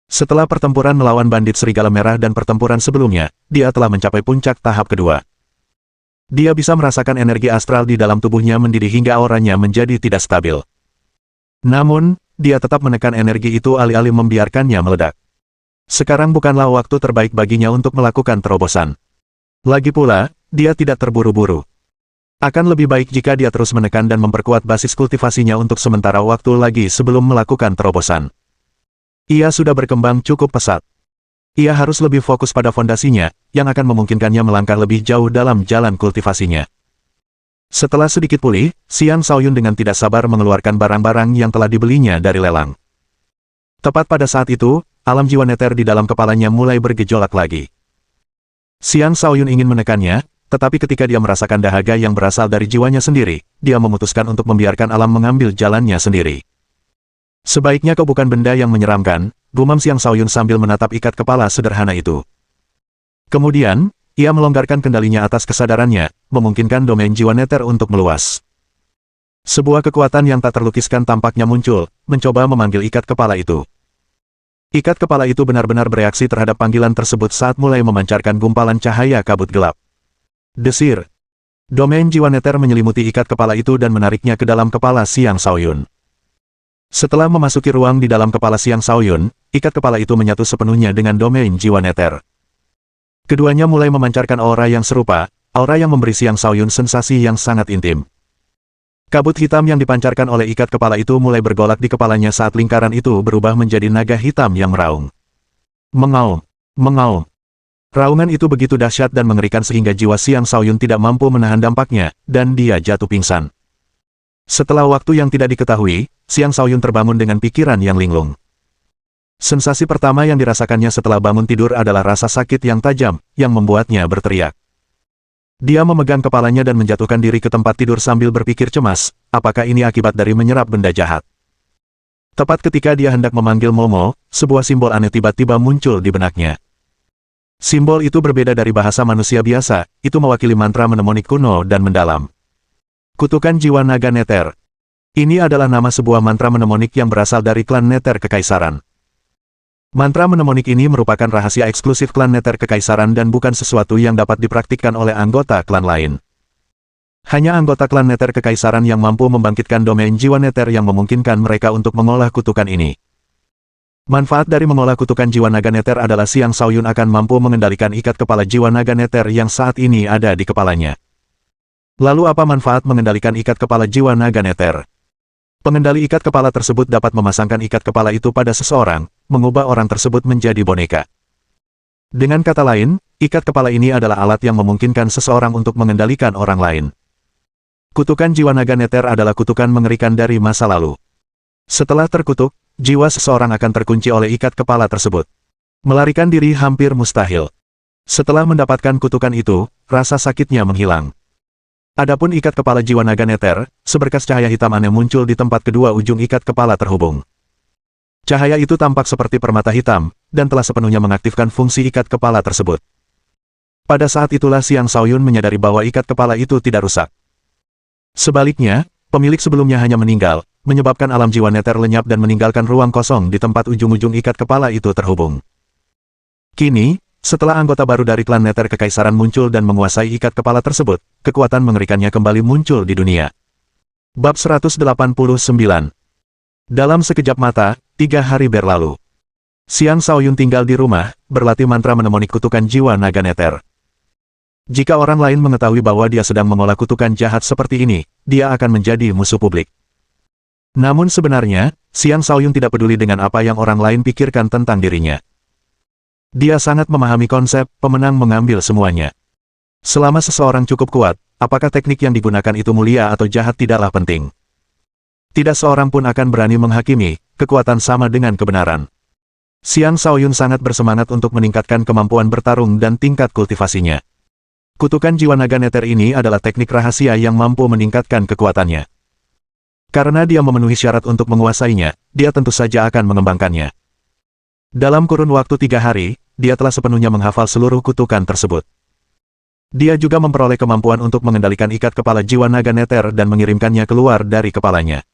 Setelah pertempuran melawan bandit serigala merah dan pertempuran sebelumnya, dia telah mencapai puncak tahap kedua. Dia bisa merasakan energi astral di dalam tubuhnya mendidih hingga auranya menjadi tidak stabil. Namun, dia tetap menekan energi itu alih-alih membiarkannya meledak. Sekarang bukanlah waktu terbaik baginya untuk melakukan terobosan. Lagi pula, dia tidak terburu-buru. Akan lebih baik jika dia terus menekan dan memperkuat basis kultivasinya untuk sementara waktu lagi sebelum melakukan terobosan. Ia sudah berkembang cukup pesat. Ia harus lebih fokus pada fondasinya, yang akan memungkinkannya melangkah lebih jauh dalam jalan kultivasinya. Setelah sedikit pulih, Xiang Shaoyun dengan tidak sabar mengeluarkan barang-barang yang telah dibelinya dari lelang. Tepat pada saat itu, alam jiwa neter di dalam kepalanya mulai bergejolak lagi. Xiang Shaoyun ingin menekannya, tetapi ketika dia merasakan dahaga yang berasal dari jiwanya sendiri, dia memutuskan untuk membiarkan alam mengambil jalannya sendiri. Sebaiknya kau bukan benda yang menyeramkan, gumam Xiang Shaoyun sambil menatap ikat kepala sederhana itu. Kemudian, ia melonggarkan kendalinya atas kesadarannya, memungkinkan domain jiwa neter untuk meluas. Sebuah kekuatan yang tak terlukiskan tampaknya muncul, mencoba memanggil ikat kepala itu. Ikat kepala itu benar-benar bereaksi terhadap panggilan tersebut saat mulai memancarkan gumpalan cahaya kabut gelap. Desir. Domain jiwa neter menyelimuti ikat kepala itu dan menariknya ke dalam kepala Xiang Shaoyun. Setelah memasuki ruang di dalam kepala Xiang Shaoyun, ikat kepala itu menyatu sepenuhnya dengan domain jiwa neter. Keduanya mulai memancarkan aura yang serupa, aura yang memberi Xiang Shaoyun sensasi yang sangat intim. Kabut hitam yang dipancarkan oleh ikat kepala itu mulai bergolak di kepalanya saat lingkaran itu berubah menjadi naga hitam yang meraung. Mengaum, mengaum. Raungan itu begitu dahsyat dan mengerikan sehingga jiwa Xiang Shaoyun tidak mampu menahan dampaknya, dan dia jatuh pingsan. Setelah waktu yang tidak diketahui, Xiang Shaoyun terbangun dengan pikiran yang linglung. Sensasi pertama yang dirasakannya setelah bangun tidur adalah rasa sakit yang tajam, yang membuatnya berteriak. Dia memegang kepalanya dan menjatuhkan diri ke tempat tidur sambil berpikir cemas, apakah ini akibat dari menyerap benda jahat. Tepat ketika dia hendak memanggil Momo, sebuah simbol aneh tiba-tiba muncul di benaknya. Simbol itu berbeda dari bahasa manusia biasa, itu mewakili mantra mnemonik kuno dan mendalam. Kutukan Jiwa Naga Neter. Ini adalah nama sebuah mantra mnemonik yang berasal dari klan Neter Kekaisaran. Mantra mnemonik ini merupakan rahasia eksklusif klan Neter Kekaisaran dan bukan sesuatu yang dapat dipraktikkan oleh anggota klan lain. Hanya anggota klan Neter Kekaisaran yang mampu membangkitkan domain jiwa Neter yang memungkinkan mereka untuk mengolah kutukan ini. Manfaat dari mengolah kutukan jiwa naga Neter adalah Xiang Shaoyun akan mampu mengendalikan ikat kepala jiwa naga Neter yang saat ini ada di kepalanya. Lalu apa manfaat mengendalikan ikat kepala jiwa naga Neter? Pengendali ikat kepala tersebut dapat memasangkan ikat kepala itu pada seseorang, mengubah orang tersebut menjadi boneka. Dengan kata lain, ikat kepala ini adalah alat yang memungkinkan seseorang untuk mengendalikan orang lain. Kutukan Jiwa Naga Neter adalah kutukan mengerikan dari masa lalu. Setelah terkutuk, jiwa seseorang akan terkunci oleh ikat kepala tersebut. Melarikan diri hampir mustahil. Setelah mendapatkan kutukan itu, rasa sakitnya menghilang. Adapun ikat kepala jiwa naga Neter, seberkas cahaya hitam aneh muncul di tempat kedua ujung ikat kepala terhubung. Cahaya itu tampak seperti permata hitam, dan telah sepenuhnya mengaktifkan fungsi ikat kepala tersebut. Pada saat itulah Xiang Shaoyun menyadari bahwa ikat kepala itu tidak rusak. Sebaliknya, pemilik sebelumnya hanya meninggal, menyebabkan alam jiwa Neter lenyap dan meninggalkan ruang kosong di tempat ujung-ujung ikat kepala itu terhubung. Kini, setelah anggota baru dari klan Neter Kekaisaran muncul dan menguasai ikat kepala tersebut, kekuatan mengerikannya kembali muncul di dunia. Bab 189. Dalam sekejap mata, 3 hari berlalu. Xiang Shaoyun tinggal di rumah, berlatih mantra mnemonik kutukan jiwa naga Neter. Jika orang lain mengetahui bahwa dia sedang mengolah kutukan jahat seperti ini, dia akan menjadi musuh publik. Namun sebenarnya, Xiang Shaoyun tidak peduli dengan apa yang orang lain pikirkan tentang dirinya. Dia sangat memahami konsep, pemenang mengambil semuanya. Selama seseorang cukup kuat, apakah teknik yang digunakan itu mulia atau jahat tidaklah penting. Tidak seorang pun akan berani menghakimi, kekuatan sama dengan kebenaran. Xiang Shaoyun sangat bersemangat untuk meningkatkan kemampuan bertarung dan tingkat kultivasinya. Kutukan Jiwa Naga Neter ini adalah teknik rahasia yang mampu meningkatkan kekuatannya. Karena dia memenuhi syarat untuk menguasainya, dia tentu saja akan mengembangkannya. Dalam kurun waktu 3 hari, dia telah sepenuhnya menghafal seluruh kutukan tersebut. Dia juga memperoleh kemampuan untuk mengendalikan ikat kepala jiwa naga Neter dan mengirimkannya keluar dari kepalanya.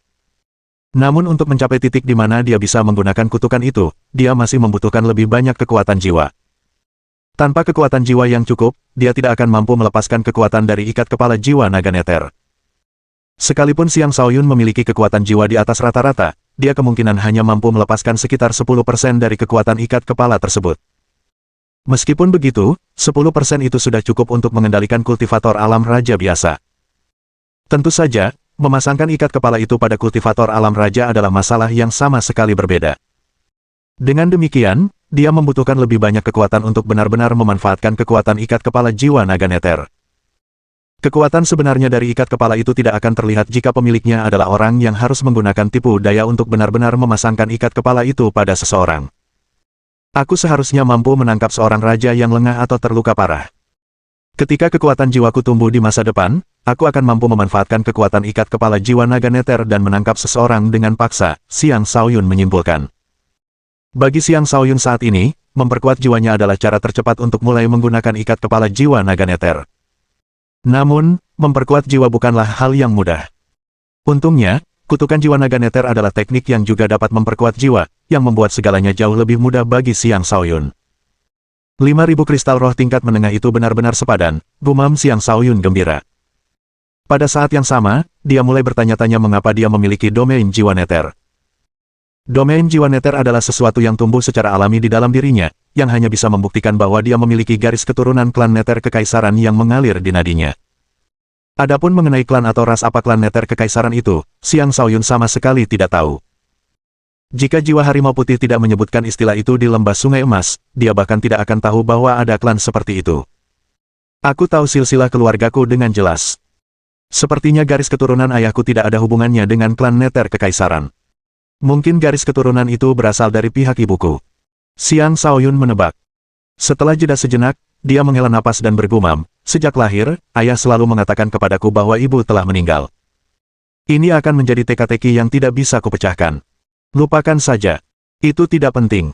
Namun untuk mencapai titik di mana dia bisa menggunakan kutukan itu, dia masih membutuhkan lebih banyak kekuatan jiwa. Tanpa kekuatan jiwa yang cukup, dia tidak akan mampu melepaskan kekuatan dari ikat kepala jiwa naga Neter. Sekalipun Xiang Shaoyun memiliki kekuatan jiwa di atas rata-rata, dia kemungkinan hanya mampu melepaskan sekitar 10% dari kekuatan ikat kepala tersebut. Meskipun begitu, 10% itu sudah cukup untuk mengendalikan kultivator alam raja biasa. Tentu saja, memasangkan ikat kepala itu pada kultivator alam raja adalah masalah yang sama sekali berbeda. Dengan demikian, dia membutuhkan lebih banyak kekuatan untuk benar-benar memanfaatkan kekuatan ikat kepala jiwa naga Neter. Kekuatan sebenarnya dari ikat kepala itu tidak akan terlihat jika pemiliknya adalah orang yang harus menggunakan tipu daya untuk benar-benar memasangkan ikat kepala itu pada seseorang. Aku seharusnya mampu menangkap seorang raja yang lengah atau terluka parah. Ketika kekuatan jiwaku tumbuh di masa depan, aku akan mampu memanfaatkan kekuatan ikat kepala jiwa naga neter dan menangkap seseorang dengan paksa, Xiang Shaoyun menyimpulkan. Bagi Xiang Shaoyun saat ini, memperkuat jiwanya adalah cara tercepat untuk mulai menggunakan ikat kepala jiwa naga neter. Namun, memperkuat jiwa bukanlah hal yang mudah. Untungnya, kutukan jiwa naga neter adalah teknik yang juga dapat memperkuat jiwa, yang membuat segalanya jauh lebih mudah bagi Xiang Shaoyun. 5.000 kristal roh tingkat menengah itu benar-benar sepadan, gumam Xiang Shaoyun gembira. Pada saat yang sama, dia mulai bertanya-tanya mengapa dia memiliki domain jiwa neter. Domain jiwa neter adalah sesuatu yang tumbuh secara alami di dalam dirinya, yang hanya bisa membuktikan bahwa dia memiliki garis keturunan klan neter kekaisaran yang mengalir di nadinya. Adapun mengenai klan atau ras apa klan neter kekaisaran itu, Xiang Shaoyun sama sekali tidak tahu. Jika jiwa harimau putih tidak menyebutkan istilah itu di lembah sungai emas, dia bahkan tidak akan tahu bahwa ada klan seperti itu. Aku tahu silsilah keluargaku dengan jelas. Sepertinya garis keturunan ayahku tidak ada hubungannya dengan klan neter kekaisaran. Mungkin garis keturunan itu berasal dari pihak ibuku. Xiang Shaoyun menebak. Setelah jeda sejenak, dia menghela napas dan bergumam, sejak lahir, ayah selalu mengatakan kepadaku bahwa ibu telah meninggal. Ini akan menjadi teka-teki yang tidak bisa kupecahkan. Lupakan saja. Itu tidak penting.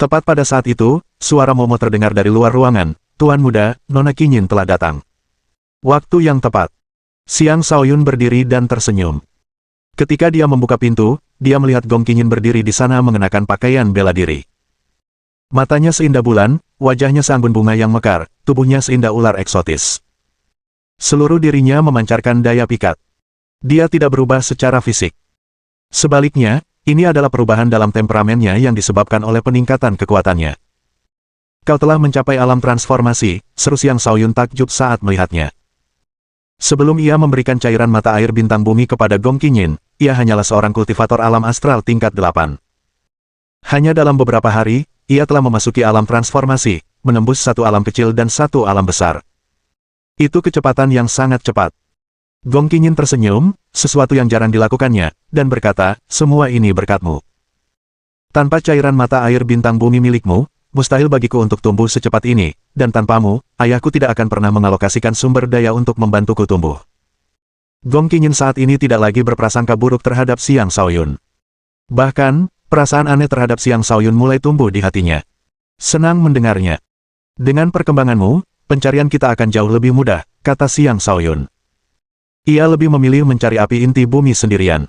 Tepat pada saat itu, suara Momo terdengar dari luar ruangan. Tuan muda, Nona Kinyin telah datang. Waktu yang tepat. Xiang Shaoyun berdiri dan tersenyum. Ketika dia membuka pintu, dia melihat Gong Kinyin berdiri di sana mengenakan pakaian bela diri. Matanya seindah bulan, wajahnya seanggun bunga yang mekar, tubuhnya seindah ular eksotis. Seluruh dirinya memancarkan daya pikat. Dia tidak berubah secara fisik. Sebaliknya, ini adalah perubahan dalam temperamennya yang disebabkan oleh peningkatan kekuatannya. Kau telah mencapai alam transformasi, seru Xiang Shaoyun takjub saat melihatnya. Sebelum ia memberikan cairan mata air bintang bumi kepada Gong Kinyin, ia hanyalah seorang kultivator alam astral tingkat 8. Hanya dalam beberapa hari, ia telah memasuki alam transformasi, menembus satu alam kecil dan satu alam besar. Itu kecepatan yang sangat cepat. Gong Kinyin tersenyum, sesuatu yang jarang dilakukannya, dan berkata, semua ini berkatmu. Tanpa cairan mata air bintang bumi milikmu, mustahil bagiku untuk tumbuh secepat ini, dan tanpamu, ayahku tidak akan pernah mengalokasikan sumber daya untuk membantuku tumbuh. Gong Kinyin saat ini tidak lagi berprasangka buruk terhadap Xiang Shaoyun. Bahkan, perasaan aneh terhadap Xiang Shaoyun mulai tumbuh di hatinya. Senang mendengarnya. Dengan perkembanganmu, pencarian kita akan jauh lebih mudah, kata Xiang Shaoyun. Ia lebih memilih mencari api inti bumi sendirian.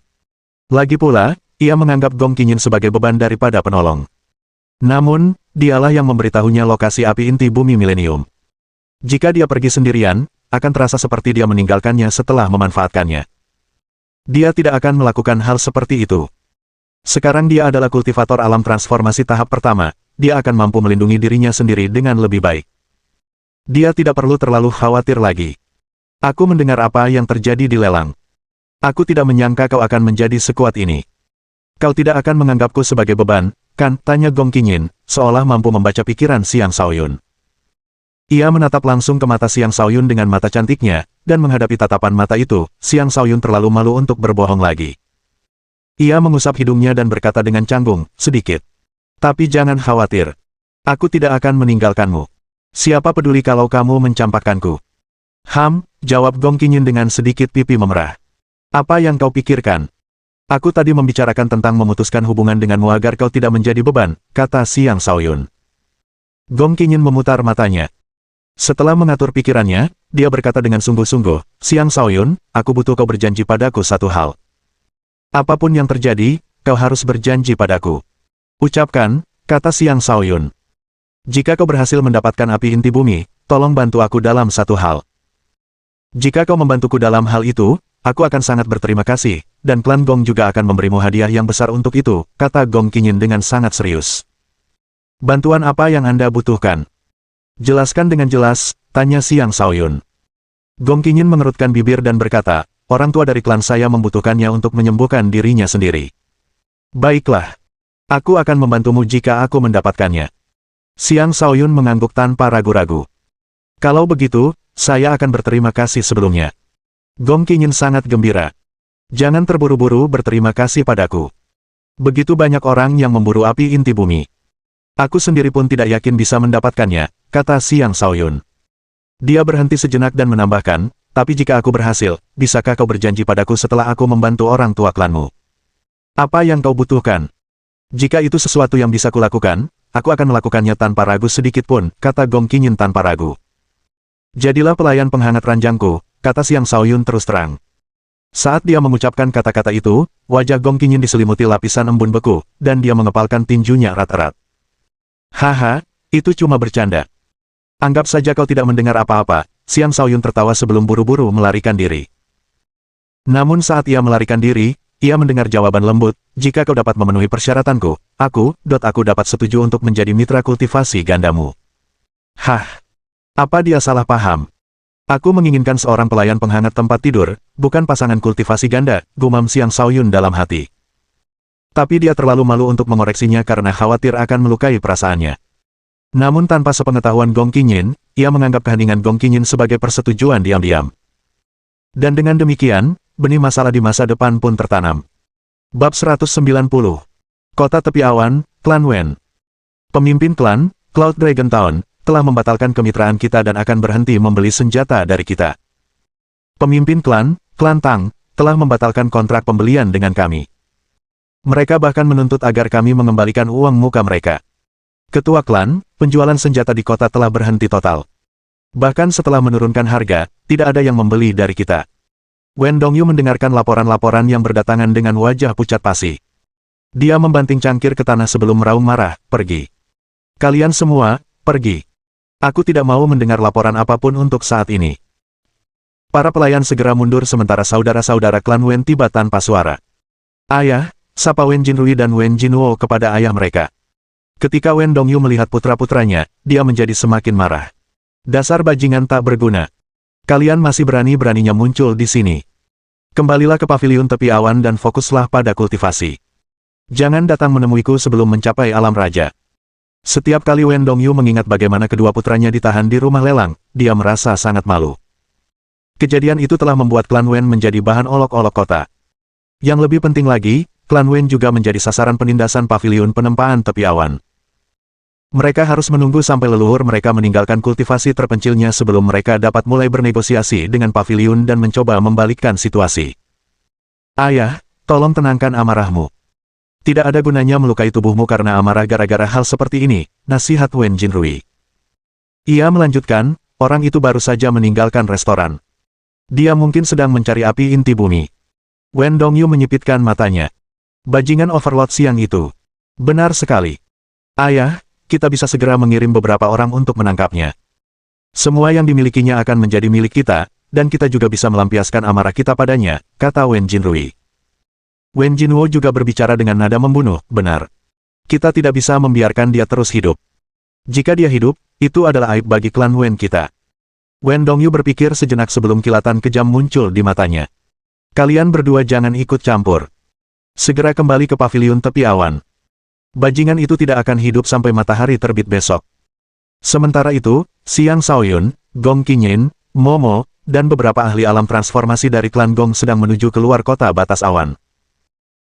Lagi pula, ia menganggap Gong Kinyin sebagai beban daripada penolong. Namun, dialah yang memberitahunya lokasi api inti bumi milenium. Jika dia pergi sendirian, akan terasa seperti dia meninggalkannya setelah memanfaatkannya. Dia tidak akan melakukan hal seperti itu. Sekarang dia adalah kultivator alam transformasi tahap pertama, dia akan mampu melindungi dirinya sendiri dengan lebih baik. Dia tidak perlu terlalu khawatir lagi. Aku mendengar apa yang terjadi di lelang. Aku tidak menyangka kau akan menjadi sekuat ini. Kau tidak akan menganggapku sebagai beban, kan? Tanya Gong Kinyin, seolah mampu membaca pikiran Xiang Shaoyun. Ia menatap langsung ke mata Xiang Shaoyun dengan mata cantiknya, dan menghadapi tatapan mata itu, Xiang Shaoyun terlalu malu untuk berbohong lagi. Ia mengusap hidungnya dan berkata dengan canggung, sedikit. Tapi jangan khawatir. Aku tidak akan meninggalkanmu. Siapa peduli kalau kamu mencampakkanku? Jawab Gong Kinyin dengan sedikit pipi memerah. Apa yang kau pikirkan? Aku tadi membicarakan tentang memutuskan hubungan denganmu agar kau tidak menjadi beban, kata Xiang Shaoyun. Gong Kinyin memutar matanya. Setelah mengatur pikirannya, dia berkata dengan sungguh-sungguh, Xiang Shaoyun, aku butuh kau berjanji padaku satu hal. Apapun yang terjadi, kau harus berjanji padaku. Ucapkan, kata Xiang Shaoyun. Jika kau berhasil mendapatkan api inti bumi, tolong bantu aku dalam satu hal. Jika kau membantuku dalam hal itu, aku akan sangat berterima kasih, dan klan Gong juga akan memberimu hadiah yang besar untuk itu, kata Gong Kinyin dengan sangat serius. Bantuan apa yang Anda butuhkan? Jelaskan dengan jelas, tanya Xiang Shaoyun. Gong Kinyin mengerutkan bibir dan berkata, orang tua dari klan saya membutuhkannya untuk menyembuhkan dirinya sendiri. Baiklah. Aku akan membantumu jika aku mendapatkannya. Xiang Shaoyun mengangguk tanpa ragu-ragu. Kalau begitu, saya akan berterima kasih sebelumnya. Gong Kinyin sangat gembira. Jangan terburu-buru berterima kasih padaku. Begitu banyak orang yang memburu api inti bumi. Aku sendiri pun tidak yakin bisa mendapatkannya, kata Xiang Shaoyun. Dia berhenti sejenak dan menambahkan, tapi jika aku berhasil, bisakah kau berjanji padaku setelah aku membantu orang tua klanmu? Apa yang kau butuhkan? Jika itu sesuatu yang bisa kulakukan, aku akan melakukannya tanpa ragu sedikit pun, kata Gong Qingyin tanpa ragu. Jadilah pelayan penghangat ranjangku, kata Xiang Shaoyun terus terang. Saat dia mengucapkan kata-kata itu, wajah Gong Qingyin diselimuti lapisan embun beku, dan dia mengepalkan tinjunya erat-erat. Haha, itu cuma bercanda. Anggap saja kau tidak mendengar apa-apa, Xiang Shaoyun tertawa sebelum buru-buru melarikan diri. Namun saat ia melarikan diri, ia mendengar jawaban lembut, jika kau dapat memenuhi persyaratanku, aku dapat setuju untuk menjadi mitra kultivasi gandamu. Hah? Apa dia salah paham? Aku menginginkan seorang pelayan penghangat tempat tidur, bukan pasangan kultivasi ganda, gumam Xiang Shaoyun dalam hati. Tapi dia terlalu malu untuk mengoreksinya karena khawatir akan melukai perasaannya. Namun tanpa sepengetahuan Gong Qingyin, ia menganggap keheningan Gong Qingyin sebagai persetujuan diam-diam. Dan dengan demikian, benih masalah di masa depan pun tertanam. Bab 190. Kota Tepi Awan, Klan Wen. Pemimpin klan, Cloud Dragon Town, telah membatalkan kemitraan kita dan akan berhenti membeli senjata dari kita. Pemimpin klan, Klan Tang, telah membatalkan kontrak pembelian dengan kami. Mereka bahkan menuntut agar kami mengembalikan uang muka mereka. Ketua klan, penjualan senjata di kota telah berhenti total. Bahkan setelah menurunkan harga, tidak ada yang membeli dari kita. Wen Dongyu mendengarkan laporan-laporan yang berdatangan dengan wajah pucat pasi. Dia membanting cangkir ke tanah sebelum meraung marah, pergi. Kalian semua, pergi. Aku tidak mau mendengar laporan apapun untuk saat ini. Para pelayan segera mundur sementara saudara-saudara klan Wen tiba tanpa suara. Ayah, sapa Wen Jinrui dan Wen Jinwo kepada ayah mereka. Ketika Wen Dongyu melihat putra-putranya, dia menjadi semakin marah. Dasar bajingan tak berguna. Kalian masih berani-beraninya muncul di sini. Kembalilah ke paviliun tepi awan dan fokuslah pada kultivasi. Jangan datang menemuiku sebelum mencapai alam raja. Setiap kali Wen Dongyu mengingat bagaimana kedua putranya ditahan di rumah lelang, dia merasa sangat malu. Kejadian itu telah membuat klan Wen menjadi bahan olok-olok kota. Yang lebih penting lagi, klan Wen juga menjadi sasaran penindasan paviliun penempaan tepi awan. Mereka harus menunggu sampai leluhur mereka meninggalkan kultivasi terpencilnya sebelum mereka dapat mulai bernegosiasi dengan paviliun dan mencoba membalikkan situasi. Ayah, tolong tenangkan amarahmu. Tidak ada gunanya melukai tubuhmu karena amarah gara-gara hal seperti ini, nasihat Wen Jinrui. Ia melanjutkan, orang itu baru saja meninggalkan restoran. Dia mungkin sedang mencari api inti bumi. Wen Dongyu menyipitkan matanya. Bajingan Overlord siang itu. Benar sekali. Ayah, kita bisa segera mengirim beberapa orang untuk menangkapnya. Semua yang dimilikinya akan menjadi milik kita, dan kita juga bisa melampiaskan amarah kita padanya, kata Wen Jinrui. Wen Jinwo juga berbicara dengan nada membunuh, benar. Kita tidak bisa membiarkan dia terus hidup. Jika dia hidup, itu adalah aib bagi klan Wen kita. Wen Dongyu berpikir sejenak sebelum kilatan kejam muncul di matanya. Kalian berdua jangan ikut campur. Segera kembali ke paviliun tepi awan. Bajingan itu tidak akan hidup sampai matahari terbit besok. Sementara itu, Xiang Shaoyun, Gong Qingyin, Momo, dan beberapa ahli alam transformasi dari klan Gong sedang menuju keluar kota batas awan.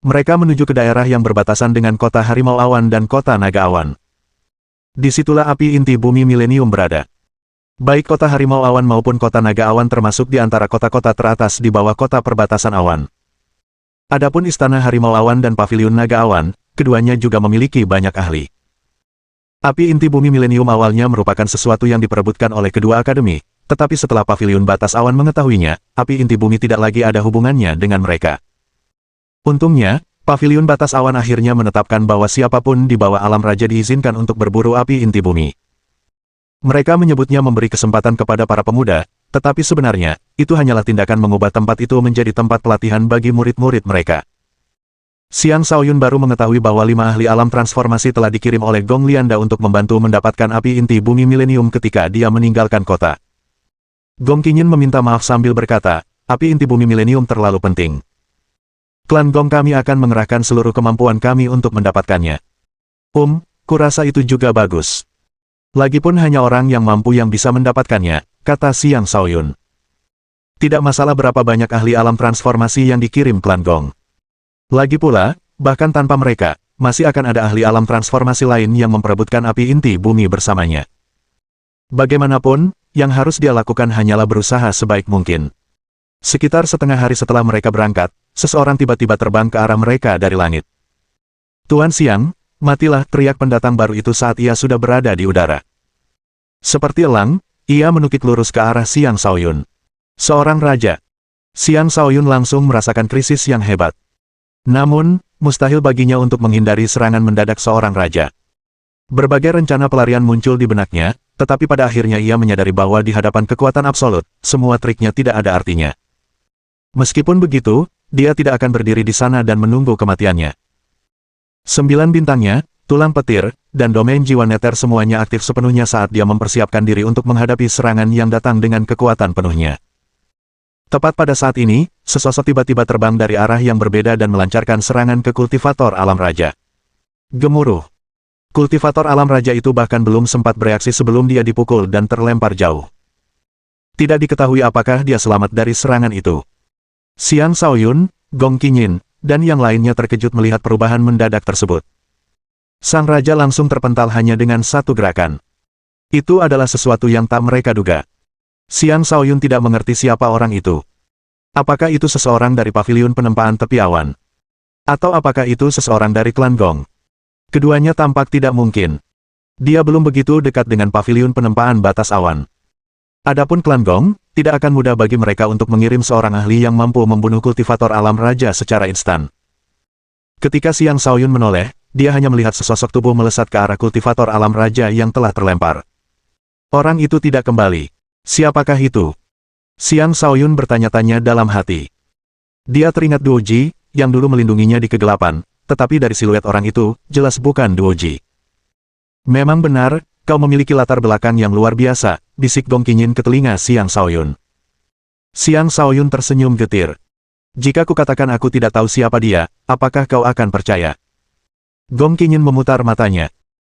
Mereka menuju ke daerah yang berbatasan dengan kota Harimau Awan dan kota Naga Awan. Disitulah api inti bumi milenium berada. Baik kota Harimau Awan maupun kota Naga Awan termasuk di antara kota-kota teratas di bawah kota perbatasan awan. Adapun istana Harimau Awan dan paviliun Naga Awan, keduanya juga memiliki banyak ahli. Api inti bumi milenium awalnya merupakan sesuatu yang diperebutkan oleh kedua akademi, tetapi setelah paviliun batas awan mengetahuinya, api inti bumi tidak lagi ada hubungannya dengan mereka. Untungnya, paviliun batas awan akhirnya menetapkan bahwa siapapun di bawah alam raja diizinkan untuk berburu api inti bumi. Mereka menyebutnya memberi kesempatan kepada para pemuda, tetapi sebenarnya, itu hanyalah tindakan mengubah tempat itu menjadi tempat pelatihan bagi murid-murid mereka. Xiang Shaoyun baru mengetahui bahwa 5 ahli alam transformasi telah dikirim oleh Gong Lianda untuk membantu mendapatkan api inti bumi milenium ketika dia meninggalkan kota. Gong Qingyin meminta maaf sambil berkata, api inti bumi milenium terlalu penting. Klan Gong kami akan mengerahkan seluruh kemampuan kami untuk mendapatkannya. Kurasa itu juga bagus. Lagipun hanya orang yang mampu yang bisa mendapatkannya, kata Xiang Shaoyun. Tidak masalah berapa banyak ahli alam transformasi yang dikirim klan Gong. Lagi pula, bahkan tanpa mereka, masih akan ada ahli alam transformasi lain yang memperebutkan api inti bumi bersamanya. Bagaimanapun, yang harus dia lakukan hanyalah berusaha sebaik mungkin. Sekitar setengah hari setelah mereka berangkat, seseorang tiba-tiba terbang ke arah mereka dari langit. "Tuan Xiang, matilah!" teriak pendatang baru itu saat ia sudah berada di udara. Seperti elang, ia menukik lurus ke arah Xiang Shaoyun. Seorang raja. Xiang Shaoyun langsung merasakan krisis yang hebat. Namun, mustahil baginya untuk menghindari serangan mendadak seorang raja. Berbagai rencana pelarian muncul di benaknya, tetapi pada akhirnya ia menyadari bahwa di hadapan kekuatan absolut, semua triknya tidak ada artinya. Meskipun begitu, dia tidak akan berdiri di sana dan menunggu kematiannya. 9 bintangnya, tulang petir, dan domain jiwa neter semuanya aktif sepenuhnya saat dia mempersiapkan diri untuk menghadapi serangan yang datang dengan kekuatan penuhnya. Tepat pada saat ini, sesosok tiba-tiba terbang dari arah yang berbeda dan melancarkan serangan ke kultivator alam raja. Gemuruh. Kultivator alam raja itu bahkan belum sempat bereaksi sebelum dia dipukul dan terlempar jauh. Tidak diketahui apakah dia selamat dari serangan itu. Xiang Shaoyun, Gong Qinyin, dan yang lainnya terkejut melihat perubahan mendadak tersebut. Sang raja langsung terpental hanya dengan satu gerakan. Itu adalah sesuatu yang tak mereka duga. Xiang Shaoyun tidak mengerti siapa orang itu. Apakah itu seseorang dari paviliun penempaan tepi awan? Atau apakah itu seseorang dari klan Gong? Keduanya tampak tidak mungkin. Dia belum begitu dekat dengan paviliun penempaan batas awan. Adapun klan Gong, tidak akan mudah bagi mereka untuk mengirim seorang ahli yang mampu membunuh kultivator alam raja secara instan. Ketika Xiang Shaoyun menoleh, dia hanya melihat sesosok tubuh melesat ke arah kultivator alam raja yang telah terlempar. Orang itu tidak kembali. Siapakah itu? Xiang Shaoyun bertanya-tanya dalam hati. Dia teringat Duoji, yang dulu melindunginya di kegelapan, tetapi dari siluet orang itu, jelas bukan Duoji. "Memang benar, kau memiliki latar belakang yang luar biasa," bisik Gong Qinyin ke telinga Xiang Shaoyun. Xiang Shaoyun tersenyum getir. "Jika kukatakan aku tidak tahu siapa dia, apakah kau akan percaya?" Gong Qinyin memutar matanya.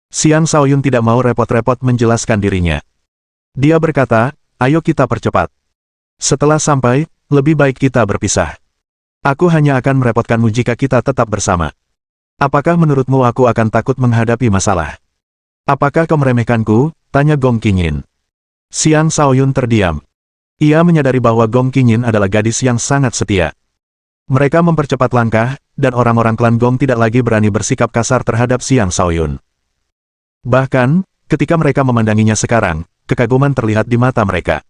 Xiang Shaoyun tidak mau repot-repot menjelaskan dirinya. Dia berkata, "Ayo kita percepat. Setelah sampai, lebih baik kita berpisah. Aku hanya akan merepotkanmu jika kita tetap bersama. Apakah menurutmu aku akan takut menghadapi masalah?" "Apakah kau meremehkanku?" tanya Gong Qinyin. Xiang Shaoyun terdiam. Ia menyadari bahwa Gong Qinyin adalah gadis yang sangat setia. Mereka mempercepat langkah, dan orang-orang klan Gong tidak lagi berani bersikap kasar terhadap Xiang Shaoyun. Bahkan, ketika mereka memandanginya sekarang, kekaguman terlihat di mata mereka.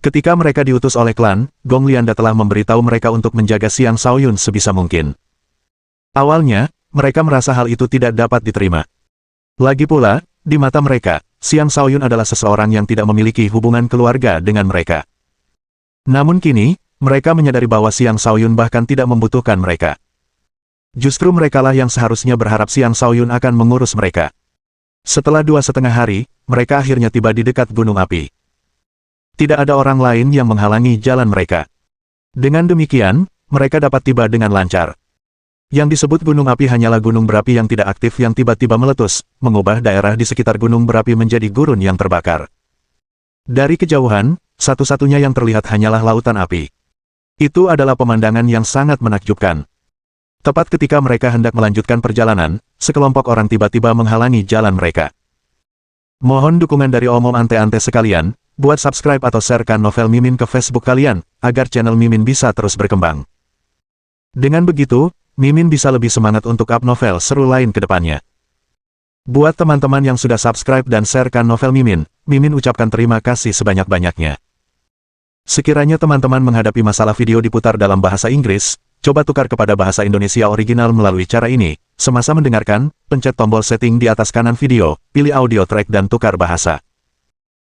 Ketika mereka diutus oleh klan, Gong Lianda telah memberitahu mereka untuk menjaga Xiang Shaoyun sebisa mungkin. Awalnya, mereka merasa hal itu tidak dapat diterima. Lagi pula, di mata mereka, Xiang Shaoyun adalah seseorang yang tidak memiliki hubungan keluarga dengan mereka. Namun kini, mereka menyadari bahwa Xiang Shaoyun bahkan tidak membutuhkan mereka. Justru merekalah yang seharusnya berharap Xiang Shaoyun akan mengurus mereka. Setelah 2,5 hari, mereka akhirnya tiba di dekat gunung api. Tidak ada orang lain yang menghalangi jalan mereka. Dengan demikian, mereka dapat tiba dengan lancar. Yang disebut gunung api hanyalah gunung berapi yang tidak aktif yang tiba-tiba meletus, mengubah daerah di sekitar gunung berapi menjadi gurun yang terbakar. Dari kejauhan, satu-satunya yang terlihat hanyalah lautan api. Itu adalah pemandangan yang sangat menakjubkan. Tepat ketika mereka hendak melanjutkan perjalanan, sekelompok orang tiba-tiba menghalangi jalan mereka. Mohon dukungan dari omom ante-ante sekalian, buat subscribe atau sharekan novel Mimin ke Facebook kalian, agar channel Mimin bisa terus berkembang. Dengan begitu, Mimin bisa lebih semangat untuk up novel seru lain ke depannya. Buat teman-teman yang sudah subscribe dan sharekan novel Mimin, Mimin ucapkan terima kasih sebanyak-banyaknya. Sekiranya teman-teman menghadapi masalah video diputar dalam bahasa Inggris, coba tukar kepada bahasa Indonesia original melalui cara ini. Semasa mendengarkan, pencet tombol setting di atas kanan video, pilih audio track dan tukar bahasa.